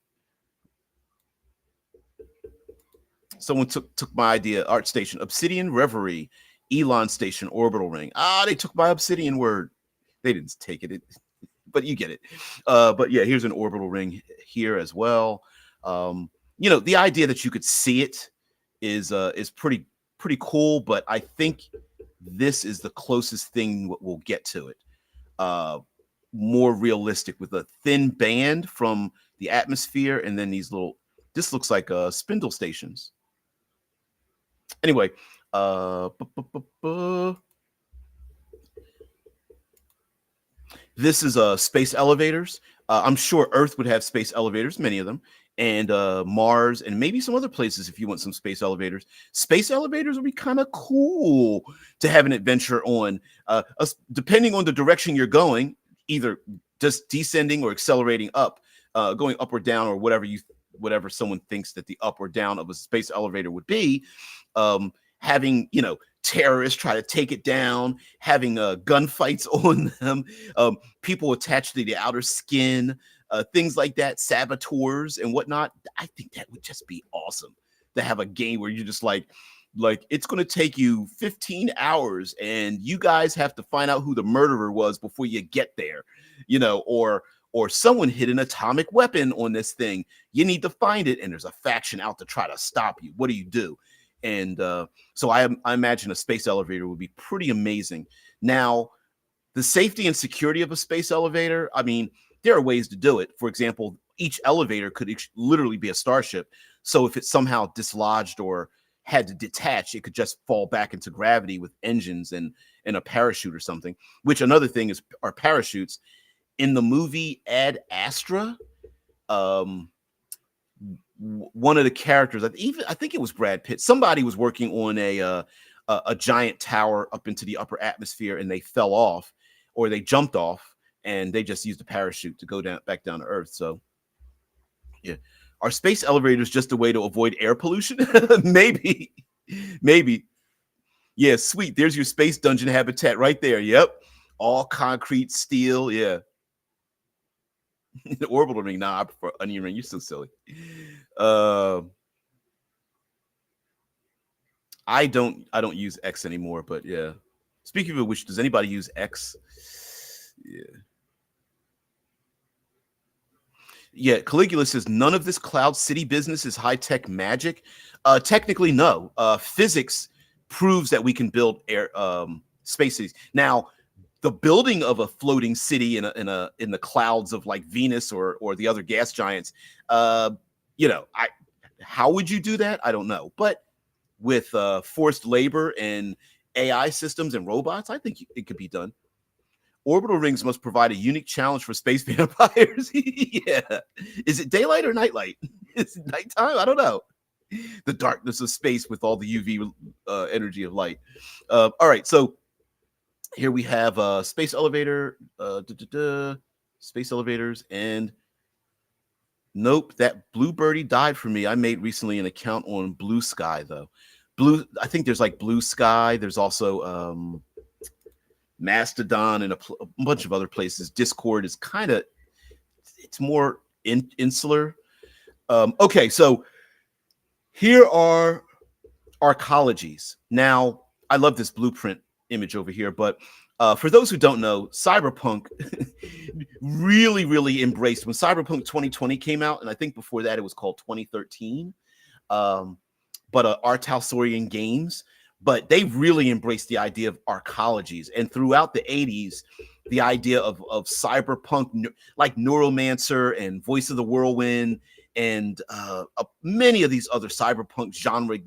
Someone took my idea. Art Station, Obsidian, Reverie, Elon Station, Orbital Ring. They took my Obsidian word. They didn't take it, but you get it. But yeah, here's an orbital ring here as well. The idea that you could see it is pretty cool, but I think this is the closest thing we'll get to it. More realistic with a thin band from the atmosphere, and then these little. This looks like spindle stations. Anyway, this is space elevators. I'm sure Earth would have space elevators, many of them, and Mars, and maybe some other places if you want some space elevators. Space elevators would be kind of cool to have an adventure on, depending on the direction you're going, either just descending or accelerating up, going up or down, or whatever someone thinks that the up or down of a space elevator would be. Having terrorists try to take it down, having gunfights on them, people attached to the outer skin, things like that, saboteurs and whatnot. I think that would just be awesome to have a game where you're just like it's going to take you 15 hours and you guys have to find out who the murderer was before you get there, or someone hid an atomic weapon on this thing. You need to find it, and there's a faction out to try to stop you. What do you do? And so I imagine a space elevator would be pretty amazing. Now, the safety and security of a space elevator, I mean, there are ways to do it. For example, each elevator could literally be a starship. So if it's somehow dislodged or had to detach, it could just fall back into gravity with engines and a parachute or something. Which another thing are parachutes. In the movie Ad Astra, one of the characters, I think it was Brad Pitt, somebody was working on a giant tower up into the upper atmosphere, and they fell off, or they jumped off, and they just used a parachute to go back down to Earth. So yeah, are space elevators just a way to avoid air pollution? maybe Yeah, sweet. There's your space dungeon habitat right there. Yep, all concrete, steel. Yeah. The orbital ring. Nah, I prefer onion ring. You're so silly. I don't use X anymore, but yeah. Speaking of which, does anybody use X? Yeah. Caligula says none of this Cloud City business is high-tech magic. Technically, no. Physics proves that we can build air space cities. Now, the building of a floating city in the clouds of like Venus or the other gas giants, how would you do that? I don't know. But with forced labor and AI systems and robots, I think it could be done. Orbital rings must provide a unique challenge for space vampires. Yeah. Is it daylight or nightlight? Is it nighttime? I don't know. The darkness of space with all the UV energy of light. All right. So here we have a space elevator, space elevators, and nope, that Blue Birdie died for me. I made recently an account on Blue Sky, though. I think there's like Blue Sky. There's also Mastodon and a bunch of other places. Discord is it's more insular. Okay, so here are Arcologies. Now, I love this blueprint image over here, but for those who don't know, Cyberpunk really, really embraced when Cyberpunk 2020 came out, and I think before that it was called 2013. But Arcologies Games, but they really embraced the idea of Arcologies, and throughout the 80s, the idea of cyberpunk, like Neuromancer and Voice of the Whirlwind, and many of these other cyberpunk genre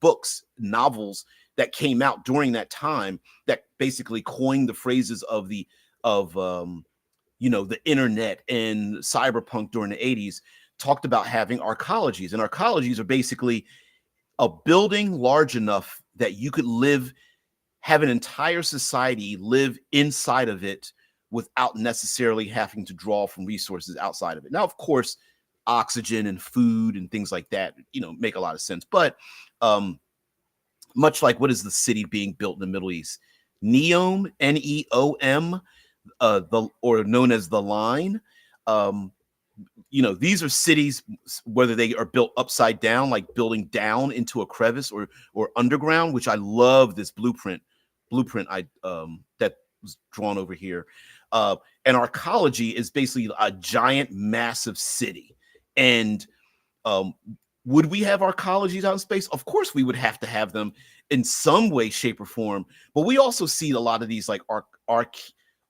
books, novels that came out during that time that basically coined the phrases of the internet and cyberpunk during the 80s, talked about having Arcologies. And Arcologies are basically a building large enough that you could have an entire society live inside of it without necessarily having to draw from resources outside of it. Now, of course, oxygen and food and things like that, make a lot of sense. But much like, what is the city being built in the Middle East? Neom, Neom, or known as the Line. These are cities, whether they are built upside down, like building down into a crevice, or underground, which I love this blueprint that was drawn over here. And Arcology is basically a giant, massive city. And would we have Arcologies out in space? Of course, we would have to have them in some way, shape, or form. But we also see a lot of these like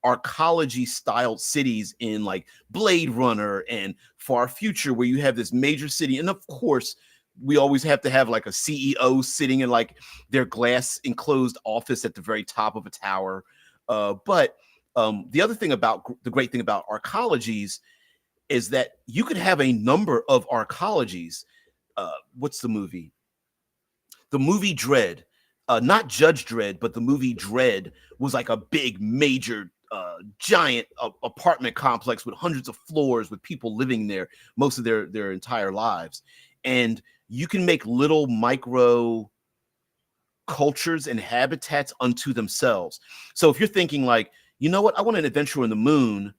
Arcology styled cities in like Blade Runner and Far Future, where you have this major city. And of course, we always have to have like a CEO sitting in like their glass enclosed office at the very top of a tower. But the other thing the great thing about Arcologies is that you could have a number of Arcologies. What's the movie? The movie Dredd, not Judge Dredd, but the movie Dredd was like a big, major, giant apartment complex with hundreds of floors with people living there most of their entire lives. And you can make little micro cultures and habitats unto themselves. So if you're thinking like, you know what, I want an adventure on the moon,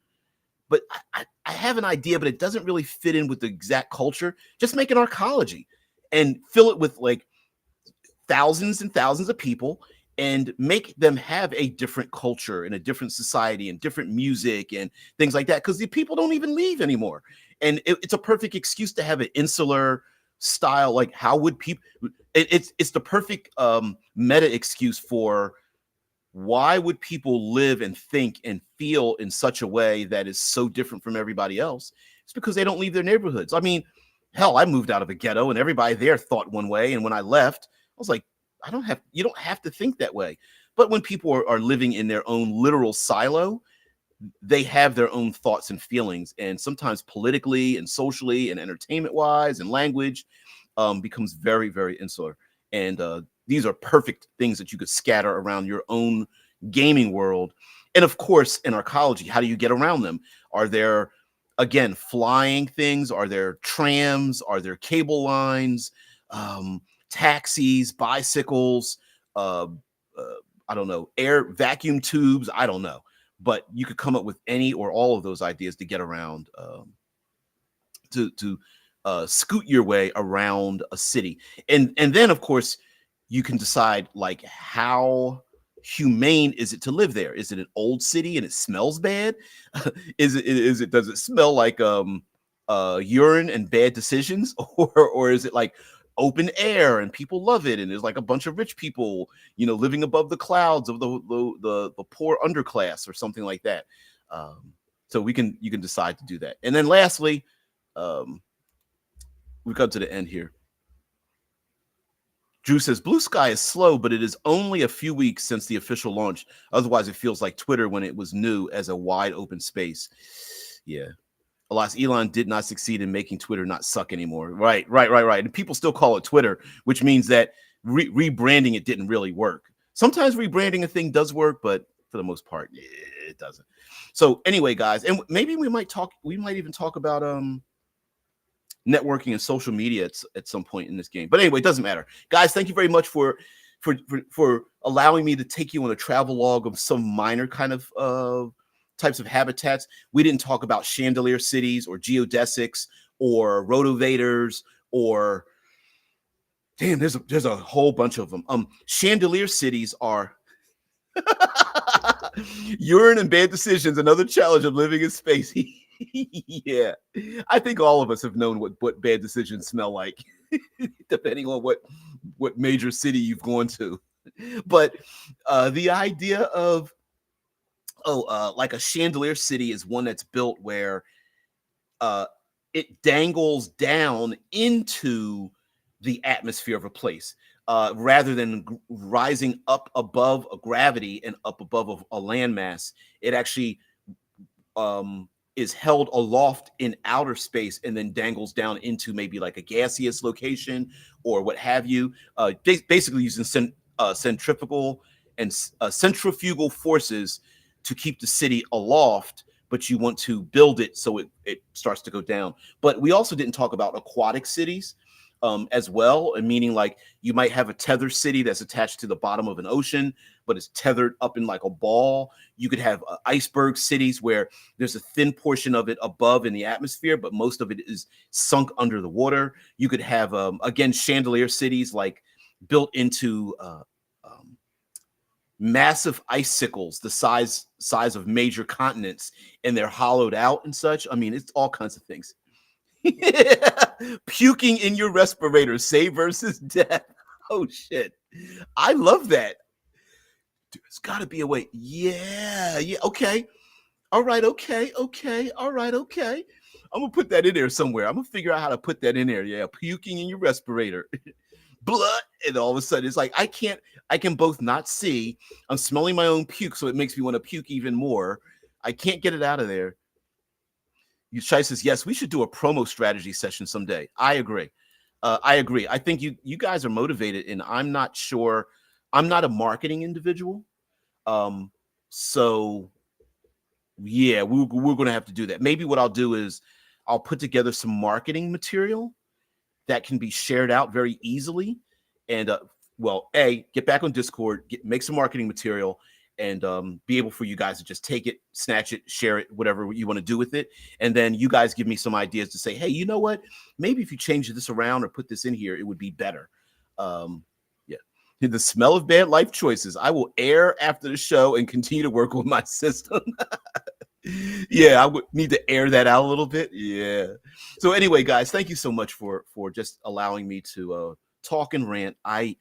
but I have an idea, but it doesn't really fit in with the exact culture, just make an Arcology and fill it with like thousands and thousands of people and make them have a different culture and a different society and different music and things like that, because the people don't even leave anymore. And it's a perfect excuse to have an insular style. Like, how would people, it's the perfect meta excuse for why would people live and think and feel in such a way that is so different from everybody else? It's because they don't leave their neighborhoods. I mean, hell, I moved out of a ghetto and everybody there thought one way. And when I left, I was like, you don't have to think that way. But when people are living in their own literal silo, they have their own thoughts and feelings. And sometimes politically and socially and entertainment wise and language becomes very, very insular. And these are perfect things that you could scatter around your own gaming world. And of course, in Arcology, how do you get around them? Are there, again, flying things? Are there trams? Are there cable lines? Taxis, bicycles, I don't know, air vacuum tubes, I don't know. But you could come up with any or all of those ideas to get around, to scoot your way around a city. And then, of course, you can decide like how humane is it to live there? Is it an old city and it smells bad? Does it smell like urine and bad decisions? Or is it like open air and people love it and there's like a bunch of rich people living above the clouds of the poor underclass or something like that? So you can decide to do that. And then lastly, we come to the end here. Drew says, Blue Sky is slow, but it is only a few weeks since the official launch. Otherwise, it feels like Twitter when it was new as a wide open space. Yeah. Alas, Elon did not succeed in making Twitter not suck anymore. Right. And people still call it Twitter, which means that rebranding it didn't really work. Sometimes rebranding a thing does work, but for the most part, it doesn't. So anyway, guys, and maybe we might even talk about networking and social media at some point in this game. But anyway, it doesn't matter. Guys, thank you very much for allowing me to take you on a travel log of some minor kind of types of habitats. We didn't talk about Chandelier cities or Geodesics or Rotovators or there's a whole bunch of them. Chandelier cities are urine and bad decisions, another challenge of living in space. Yeah, I think all of us have known what bad decisions smell like, depending on what major city you've gone to. But the idea of like a Chandelier city is one that's built where it dangles down into the atmosphere of a place rather than rising up above a gravity and up above a landmass. It actually is held aloft in outer space and then dangles down into maybe like a gaseous location or what have you, basically using centrifugal forces to keep the city aloft, but you want to build it so it starts to go down. But we also didn't talk about aquatic cities as well, and meaning like you might have a tether city that's attached to the bottom of an ocean, but it's tethered up in like a ball. You could have iceberg cities where there's a thin portion of it above in the atmosphere, but most of it is sunk under the water. You could have, again, chandelier cities like built into massive icicles the size of major continents, and they're hollowed out and such. I mean, it's all kinds of things. Puking in your respirator, save versus death. Oh shit, I love that. Dude, there's got to be a way. Yeah, okay, all right, okay, all right, okay. I'm gonna put that in there somewhere. I'm gonna figure out how to put that in there. Yeah, puking in your respirator. Blood, and all of a sudden it's like I can both not see, I'm smelling my own puke, so it makes me want to puke even more. I can't get it out of there. You Shai says, yes, we should do a promo strategy session someday. I agree. I think you guys are motivated, and I'm not sure. I'm not a marketing individual. So yeah, we're gonna have to do that. Maybe what I'll do is I'll put together some marketing material that can be shared out very easily. And well, get back on Discord, make some marketing material, and be able for you guys to just take it, snatch it, share it, whatever you want to do with it. And then you guys give me some ideas to say, hey, you know what? Maybe if you change this around or put this in here, it would be better. Yeah. The smell of bad life choices. I will air after the show and continue to work on my system. Yeah, I would need to air that out a little bit. Yeah. So anyway, guys, thank you so much for just allowing me to talk and rant. I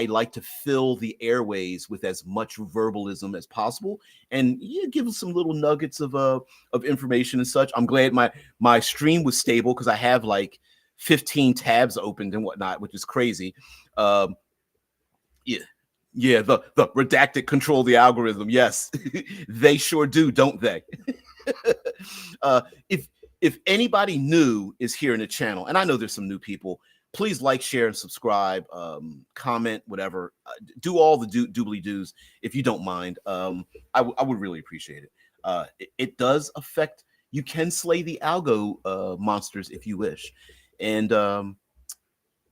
like to fill the airways with as much verbalism as possible, and give us some little nuggets of information and such. I'm glad my stream was stable because I have like 15 tabs opened and whatnot, which is crazy. Yeah, the redacted control the algorithm. Yes, they sure do, don't they? If anybody new is here in the channel, and I know there's some new people, please like, share, and subscribe, comment, whatever. Do all the doobly doos if you don't mind. I would really appreciate it. It does affect. You can slay the algo monsters if you wish, and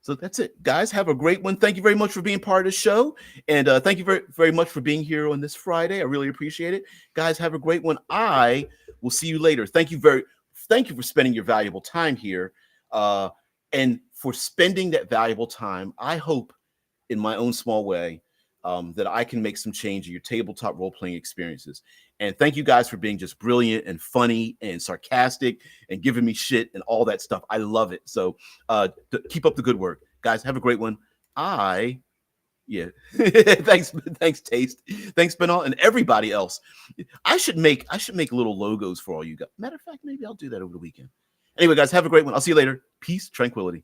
so that's it, guys. Have a great one. Thank you very much for being part of the show, and thank you very, very much for being here on this Friday. I really appreciate it, guys. Have a great one. I will see you later. Thank you for spending your valuable time here, and for spending that valuable time. I hope, in my own small way, that I can make some change in your tabletop role-playing experiences. And thank you guys for being just brilliant and funny and sarcastic and giving me shit and all that stuff. I love it. So keep up the good work, guys. Have a great one. Thanks Taste. Thanks Benal and everybody else. I should make little logos for all you guys. Matter of fact, maybe I'll do that over the weekend. Anyway, guys, have a great one. I'll see you later. Peace, tranquility.